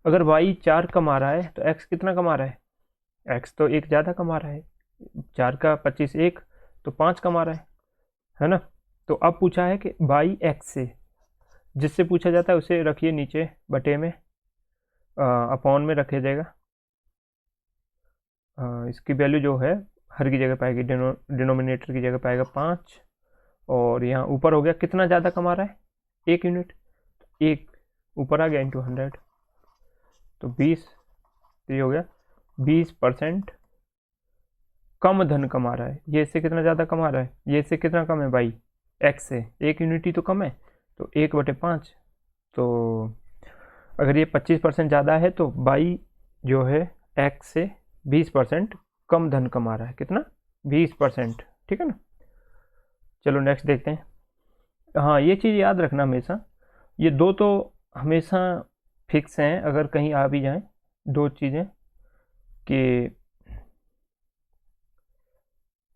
अगर y 4 कमा रहा है तो x कितना कमा रहा है? x तो 1 ज़्यादा कमा रहा है। 4 का 25 1 तो 5 कमा रहा है ना। तो अब पूछा है कि y x से, जिससे पूछा जाता है उसे रखिए नीचे बटे में, अपॉन में रखा जाएगा। इसकी वैल्यू जो है हर की जगह पाएगी, डिनोमिनेटर की जगह पाएगा 5 और यहाँ ऊपर हो गया कितना ज़्यादा कमा रहा है? 1 यूनिट। 1 ऊपर आ गया इंटू 100 तो 20। तो ये हो गया 20% कम धन कमा रहा है। ये इससे कितना ज़्यादा कमा रहा है? ये इससे कितना कम है भाई? x से 1 यूनिट ही तो कम है। तो 1/5। तो अगर ये 25% ज़्यादा है तो y जो है x से 20% कम धन कमा रहा है। कितना? 20%। ठीक है ना। चलो नेक्स्ट देखते हैं। हाँ, ये चीज़ याद रखना हमेशा, ये दो तो हमेशा फिक्स हैं। अगर कहीं आ भी जाएं दो चीज़ें कि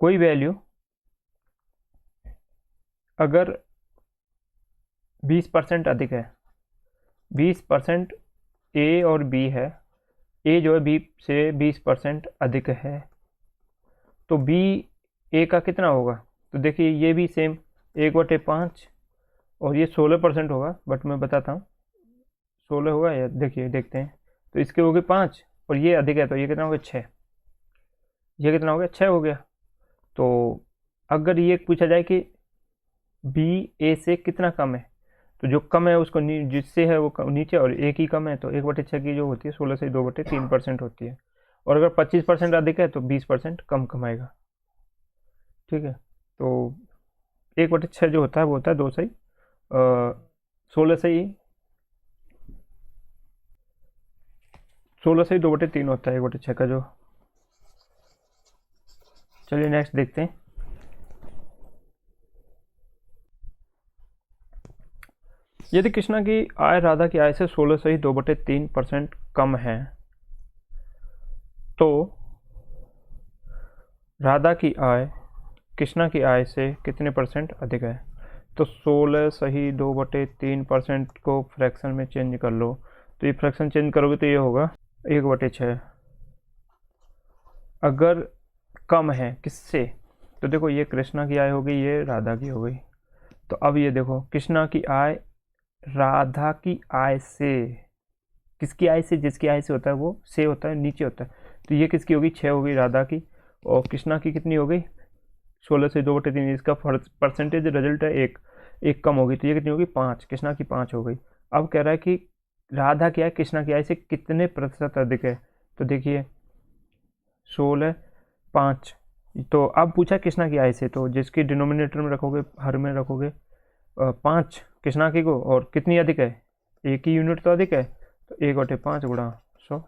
कोई वैल्यू अगर 20% अधिक है, 20% a और b है, a जो है b से 20% अधिक है, तो b a का कितना होगा? तो देखिए ये भी सेम 1/5 और ये 16% होगा। बट मैं बताता हूँ 16 होगा या देखिए देखते हैं। तो इसके हो गए 5 और ये अधिक है तो ये कितना हो गया? 6। ये कितना हो गया? 6 हो गया। तो अगर ये पूछा जाए कि b a से कितना कम है, तो जो कम है उसको जिससे है वो नीचे और एक ही कम है तो 1/6 की जो होती है 16 से 2/3% होती है। और अगर 25% अधिक है तो 20% कम कमाएगा। ठीक है, तो 1/6 जो होता है वो होता है 2 से 16 से ही 2/3 होता है 1/6 का जो। चलिए नेक्स्ट देखते हैं। यदि कृष्णा की आय राधा की आय से 16 से ही 2/3% कम है तो राधा की आय कृष्णा की आय से कितने % अधिक है? तो 16 सही 2/3% को फ्रैक्शन में चेंज कर लो। तो ये फ्रैक्शन चेंज करोगे तो ये होगा 1/6 अगर कम है किससे, तो देखो ये कृष्णा की आय हो गई, ये राधा की हो गई। तो अब ये देखो कृष्णा की आय राधा की आय से, किसकी आय से, जिसकी आय से होता है वो से होता है, नीचे होता है। तो ये किसकी होगी, 6 हो गई राधा की, और कृष्णा की कितनी हो गई 16 से 2/3, इसका परसेंटेज रिजल्ट है एक कम होगी, तो ये कितनी होगी 5, कृष्णा की 5 हो गई। अब कह रहा है कि राधा की आय कृष्णा की आय से कितने प्रतिशत अधिक है, तो देखिए 16 5, तो अब पूछा कृष्णा की आय से, तो जिसकी डिनोमिनेटर में रखोगे हर में रखोगे 5 कृष्णा की को, और कितनी अधिक है, एक ही यूनिट तो अधिक है, तो 1/5 गुणा 100,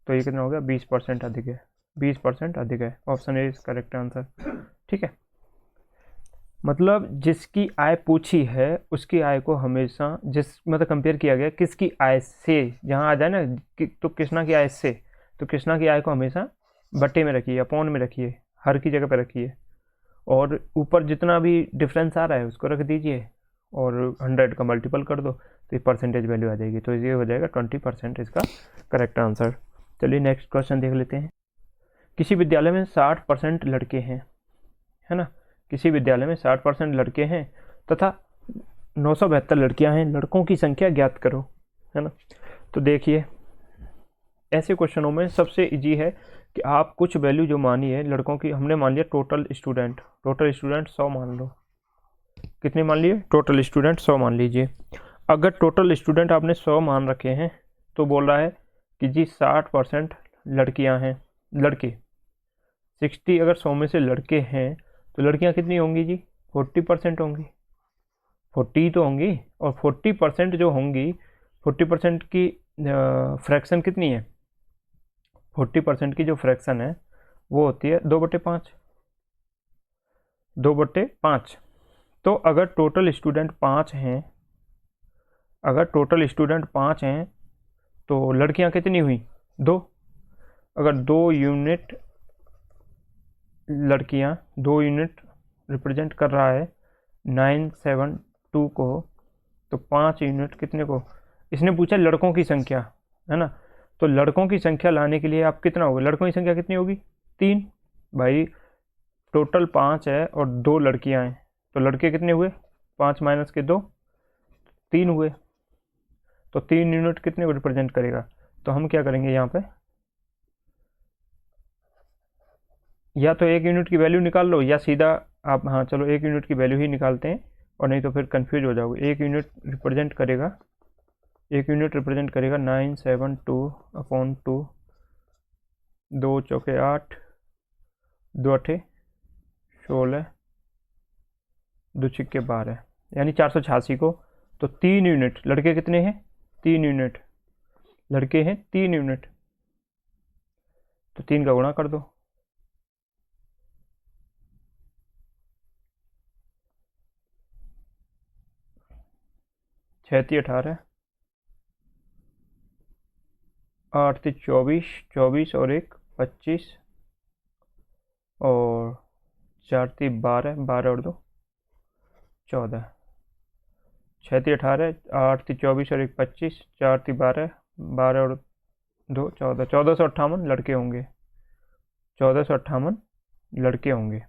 तो ये कितना हो गया 20% अधिक है, 20% अधिक है। Option A is correct answer. ठीक है, मतलब जिसकी आय पूछी है उसकी आय को हमेशा मतलब कंपेयर किया गया किसकी आय से, जहाँ आ जाए ना तो कृष्णा की आय से, तो कृष्णा की आय को हमेशा बट्टे में रखिए, अपॉन में रखिए, हर की जगह पर रखिए, और ऊपर जितना भी डिफरेंस आ रहा है उसको रख दीजिए, और 100 का मल्टीपल कर दो तो ये परसेंटेज वैल्यू आ जाएगी, तो ये हो जाएगा 20% इसका करेक्ट आंसर। चलिए नेक्स्ट क्वेश्चन देख लेते हैं। किसी विद्यालय में 60% लड़के हैं, है ना, किसी विद्यालय में 60% लड़के हैं तथा 972 लड़कियां हैं, लड़कों की संख्या ज्ञात करो, है ना। तो देखिए ऐसे क्वेश्चनों में सबसे इजी है कि आप कुछ वैल्यू जो मानी है लड़कों की, हमने मान लिया टोटल स्टूडेंट 100 मान लो, कितने मान लिए, टोटल स्टूडेंट 100 मान लीजिए। अगर टोटल स्टूडेंट आपने 100 मान रखे हैं तो बोल रहा है कि जी 60% लड़कियां हैं, लड़के 60, अगर 100 में से लड़के हैं तो लड़कियां कितनी होंगी जी 40% होंगी, 40 तो होंगी, और 40% जो होंगी 40% की फ्रैक्शन कितनी है, 40% की जो फ्रैक्शन है वो होती है 2/5, 2/5। तो अगर टोटल स्टूडेंट 5 हैं, अगर टोटल स्टूडेंट 5 हैं तो लड़कियां कितनी हुई 2, अगर 2 यूनिट लड़कियां, 2 यूनिट रिप्रेजेंट कर रहा है 972 को, तो 5 यूनिट कितने को, इसने पूछा लड़कों की संख्या, है ना, तो लड़कों की संख्या लाने के लिए आप कितना होगा, लड़कों की संख्या कितनी होगी 3, भाई टोटल 5 है और 2 लड़कियां हैं, तो लड़के कितने हुए 5 माइनस के 2, 3 हुए, तो 3 यूनिट कितने को रिप्रेजेंट करेगा, तो हम क्या करेंगे यहाँ पे, या तो 1 यूनिट की वैल्यू निकाल लो या सीधा आप, हाँ चलो 1 यूनिट की वैल्यू ही निकालते हैं, और नहीं तो फिर कंफ्यूज हो जाओगे। 1 यूनिट रिप्रेजेंट करेगा, 1 यूनिट रिप्रेजेंट करेगा 972/2, 2 चौके 8, 2 अठे 16, 2 छिक्के 12, यानी 486 को। तो 3 यूनिट, लड़के कितने हैं 3 यूनिट, लड़के हैं 3 यूनिट, तो 3 का गुणा कर दो, 6 × 18, 8 × 24, 24 और 1 25, और 4 × 12, 12 और 2 14, 6 × 18, 8 × 24 और 1 25, 4 × 12, 12 और 2 14, 1458 लड़के होंगे, 1458 लड़के होंगे।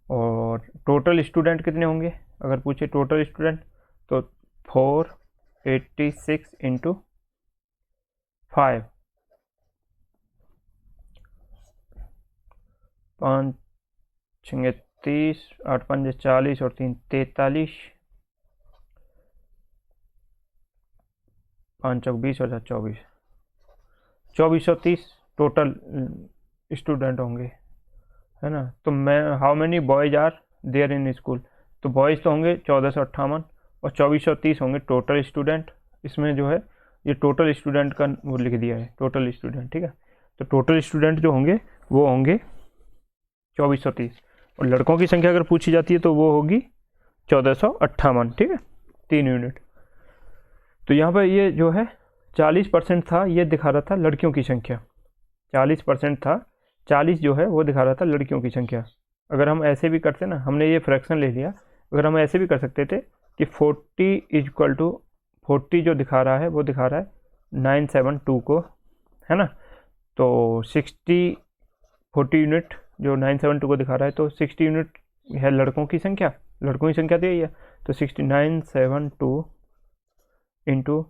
और टोटल स्टूडेंट कितने होंगे, अगर पूछे टोटल स्टूडेंट, तो 486 × 5, 5 × 30, 8 × 5 = 40 और 3 43, 5 चौक 20 और 24, 2430 टोटल स्टूडेंट होंगे, है ना। तो मैं how many boys are there in school, तो बॉयज़ तो होंगे 1458 और 2430 होंगे टोटल स्टूडेंट, इसमें जो है ये टोटल स्टूडेंट का वो लिख दिया है टोटल स्टूडेंट, ठीक है। तो टोटल स्टूडेंट जो होंगे वो होंगे 2430, और लड़कों की संख्या अगर पूछी जाती है तो वो होगी 1458, ठीक है, 3 यूनिट। तो यहाँ पर ये जो है 40% था, ये दिखा रहा था लड़कियों की संख्या, 40% था, 40 जो है वो दिखा रहा था लड़कियों की संख्या। अगर हम ऐसे भी करते ना, हमने ये फ्रैक्शन ले लिया, अगर हम ऐसे भी कर सकते थे कि 40 इक्वल टू 40 जो दिखा रहा है वो दिखा रहा है 972 को, है ना। तो 40 यूनिट जो 972 को दिखा रहा है, तो 60 यूनिट है लड़कों की संख्या तो यही है। तो 6972 इंटू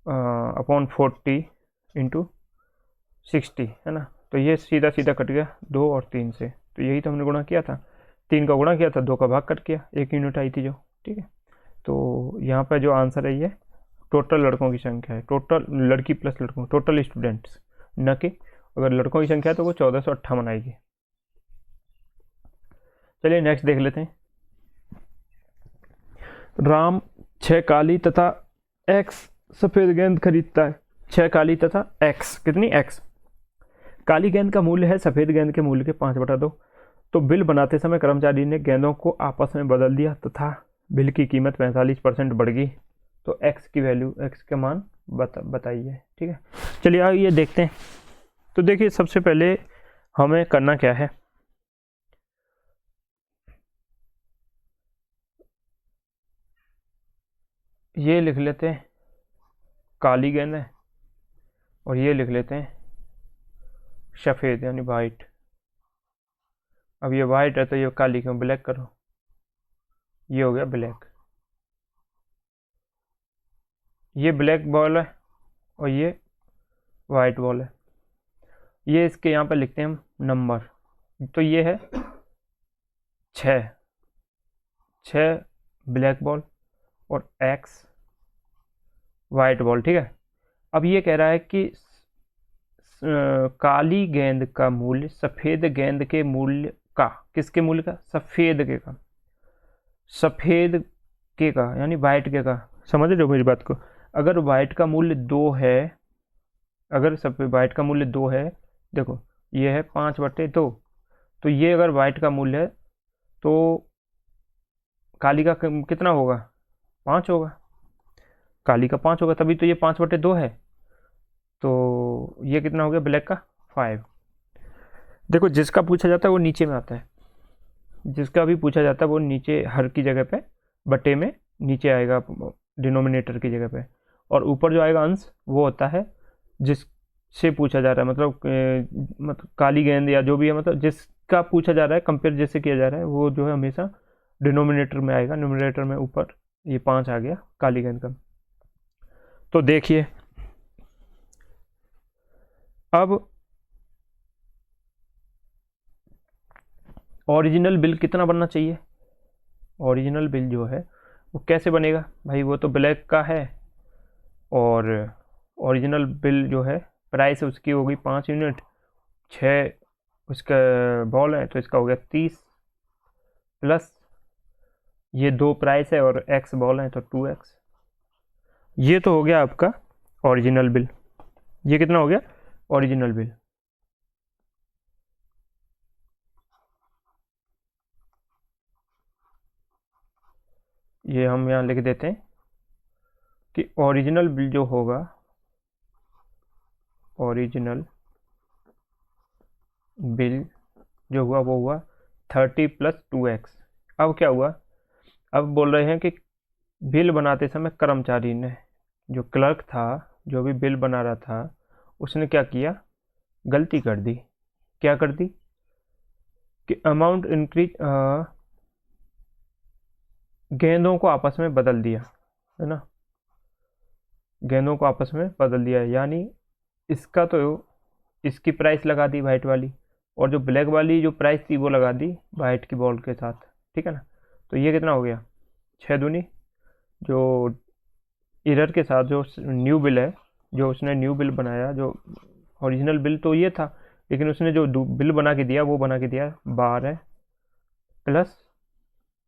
अपॉन 40 इंटू 60, है ना। तो ये सीधा सीधा कट गया 2 और 3 से, तो यही तो हमने गुणा किया था, 3 का गुणा किया था, 2 का भाग कट किया, 1 यूनिट आई थी जो, ठीक है। तो यहाँ पर जो आंसर है ये टोटल लड़कों की संख्या है, टोटल लड़की प्लस लड़कों, टोटल स्टूडेंट्स, न कि अगर लड़कों की संख्या है तो वो 1458 आएगी। चलिए नेक्स्ट देख लेते हैं। राम 6 काली तथा x सफेद गेंद खरीदता है। 6 काली तथा x, कितनी x? काली गेंद का मूल्य है सफेद गेंद के मूल्य के 5/2। तो बिल बनाते समय कर्मचारी ने गेंदों को आपस में बदल दिया तथा बिल की कीमत 45% बढ़ गई। तो x की वैल्यू, x का मान बताइए, ठीक है। चलिए आइए देखते हैं। तो देखिए सबसे पहले हमें करना क्या है, ये लिख लेते हैं काली गेंद है और ये लिख लेते हैं सफ़ेद यानी वाइट। अब ये वाइट है तो ये काली क्यों, ब्लैक करो, ये हो गया ब्लैक। ये ब्लैक बॉल है और ये वाइट बॉल है। ये इसके यहाँ पर लिखते हैं हम नंबर। तो ये है 6 ब्लैक बॉल और x वाइट बॉल, ठीक है। अब ये कह रहा है कि काली गेंद का मूल्य सफ़ेद गेंद के मूल्य का, किसके मूल्य का? सफ़ेद के का यानी वाइट के का। समझ रहे हो मेरी बात को? अगर वाइट का मूल्य 2 है, अगर सफ़ेद वाइट का मूल्य 2 है, देखो ये है 5/2, तो ये अगर वाइट का मूल्य है तो काली का कितना होगा? 5 होगा। काली का 5 होगा, तभी तो ये 5/2 है। तो ये कितना हो गया ब्लैक का? 5। देखो जिसका पूछा जाता है वो नीचे में आता है, जिसका भी पूछा जाता है वो नीचे हर की जगह पे बटे में नीचे आएगा डिनोमिनेटर की जगह पे, और ऊपर जो आएगा अंश वो होता है जिससे पूछा जा रहा है, मतलब काली गेंद या जो भी है, मतलब जिसका पूछा जा रहा है, कंपेयर जिससे किया जा रहा है, वो जो है हमेशा डिनोमिनेटर में आएगा। न्यूमरेटर में ऊपर ये 5 आ गया काली गेंद का। तो देखिए अब ओरिजिनल बिल कितना बनना चाहिए? ओरिजिनल बिल जो है वो कैसे बनेगा भाई? वो तो ब्लैक का है और ओरिजिनल बिल जो है प्राइस उसकी होगी 5 यूनिट, 6 उसका बॉल है तो इसका हो गया 30, प्लस ये 2 प्राइस है और x बॉल है तो 2x। ये तो हो गया आपका ओरिजिनल बिल। ये कितना हो गया ओरिजिनल बिल? ये हम यहाँ लिख देते हैं कि ओरिजिनल बिल जो होगा, ओरिजिनल बिल जो हुआ वो हुआ 30 + 2x। अब क्या हुआ? अब बोल रहे हैं कि बिल बनाते समय कर्मचारी ने, जो क्लर्क था, जो भी बिल बना रहा था, उसने क्या किया? गलती कर दी। क्या कर दी? कि अमाउंट इंक्रीज, गेंदों को आपस में बदल दिया, है ना। गेंदों को आपस में बदल दिया, यानी इसका तो इसकी प्राइस लगा दी वाइट वाली, और जो ब्लैक वाली जो प्राइस थी वो लगा दी वाइट की बॉल के साथ, ठीक है ना। तो ये कितना हो गया? 6 दूनी, जो एरर के साथ जो न्यू बिल है, जो उसने न्यू बिल बनाया, जो ओरिजिनल बिल तो ये था, लेकिन उसने जो बिल बना के दिया वो बना के दिया 12 +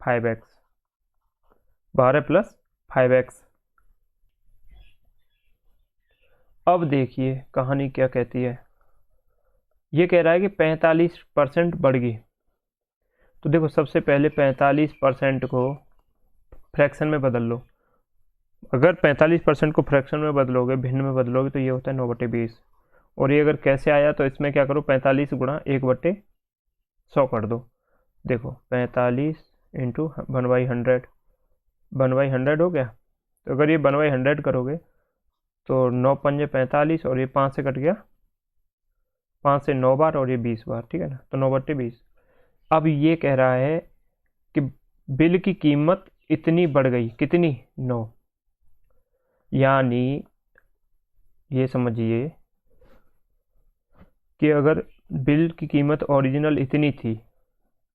5x, 12 + 5x। अब देखिए कहानी क्या कहती है। ये कह रहा है कि 45% बढ़ गई। तो देखो सबसे पहले 45% को फ्रैक्शन में बदल लो। अगर 45% को फ्रैक्शन में बदलोगे, भिन्न में बदलोगे, तो ये होता है 9/20। और ये अगर कैसे आया तो इसमें क्या करो, 45 गुणा 1/100 कर दो। देखो 45 × 1/100 1/100 हो गया। तो अगर ये 1/100 करोगे तो 9 पंजे 45 और ये 5 से कट गया, 5 से 9 बार और ये 20 बार, ठीक है ना, तो 9/20। अब ये कह रहा है कि बिल की कीमत इतनी बढ़ गई, कितनी, 9। यानी ये समझिए कि अगर बिल की कीमत ओरिजिनल इतनी थी,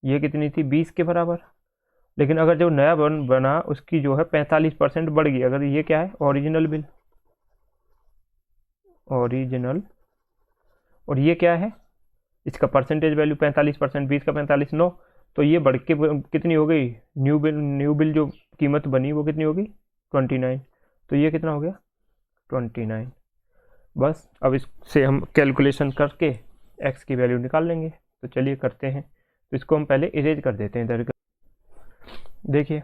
ये कितनी थी, 20 के बराबर, लेकिन अगर जो नया बना उसकी जो है 45% बढ़ गई। अगर ये क्या है, ओरिजिनल बिल, ओरिजिनल, और ये क्या है, इसका परसेंटेज वैल्यू 45%, 20 का 45, 9, तो ये बढ़ के कितनी हो गई, न्यू बिल जो कीमत बनी वो कितनी होगी, 29। तो ये कितना हो गया, 29। बस अब इससे हम कैलकुलेशन करके एक्स की वैल्यू निकाल लेंगे। तो चलिए करते हैं। तो इसको हम पहले इरेज कर देते हैं इधर। देखिए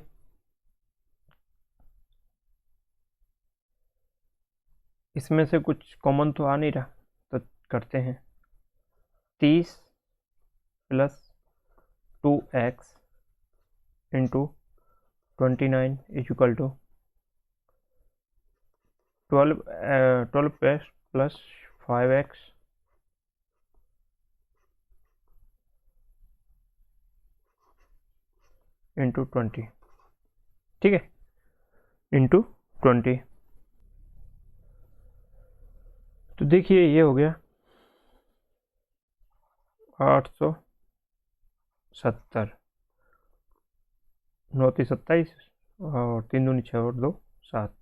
इसमें से कुछ कॉमन तो आ नहीं रहा, तो करते हैं 30 + 2x into 29 = 12x + 5x into 20, ठीक है, इंटू 20। तो देखिए ये हो गया 870, 9 × 27 और 3 दूनी 6 और 2 7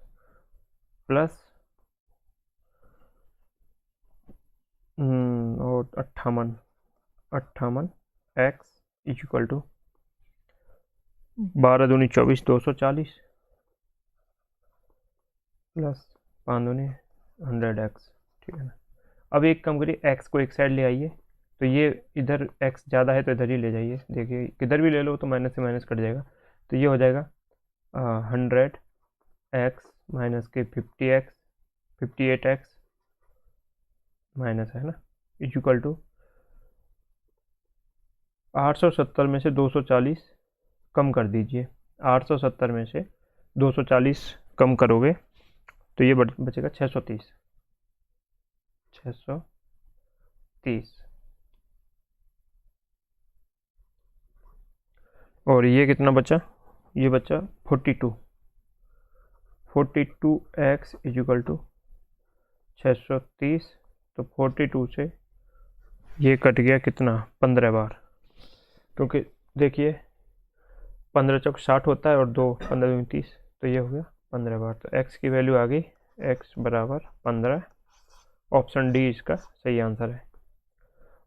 प्लस और 58 x = 12 दूनी 24, 240 प्लस 5 दूनी 100x, ठीक है ना। अब एक काम करिए, x को एक साइड ले आइए, तो ये इधर x ज़्यादा है तो इधर ही ले जाइए। देखिए किधर भी ले लो तो माइनस से माइनस कट जाएगा, तो ये हो जाएगा 100x माइनस के 50x 58x माइनस, है ना, = 870 में से 240 कम कर दीजिए। 870 में से 240 कम करोगे तो ये बचेगा 630। और ये कितना बचा, ये बचा 42। 42x = 630। तो 42 से ये कट गया कितना, 15 बार, क्योंकि देखिए 15 चौक 60 होता है और 2 15 दूनी 30, तो ये हो गया 15 बार। तो x की वैल्यू आ गई, x = 15। ऑप्शन डी इसका सही आंसर है।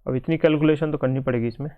अब इतनी कैलकुलेशन तो करनी पड़ेगी इसमें।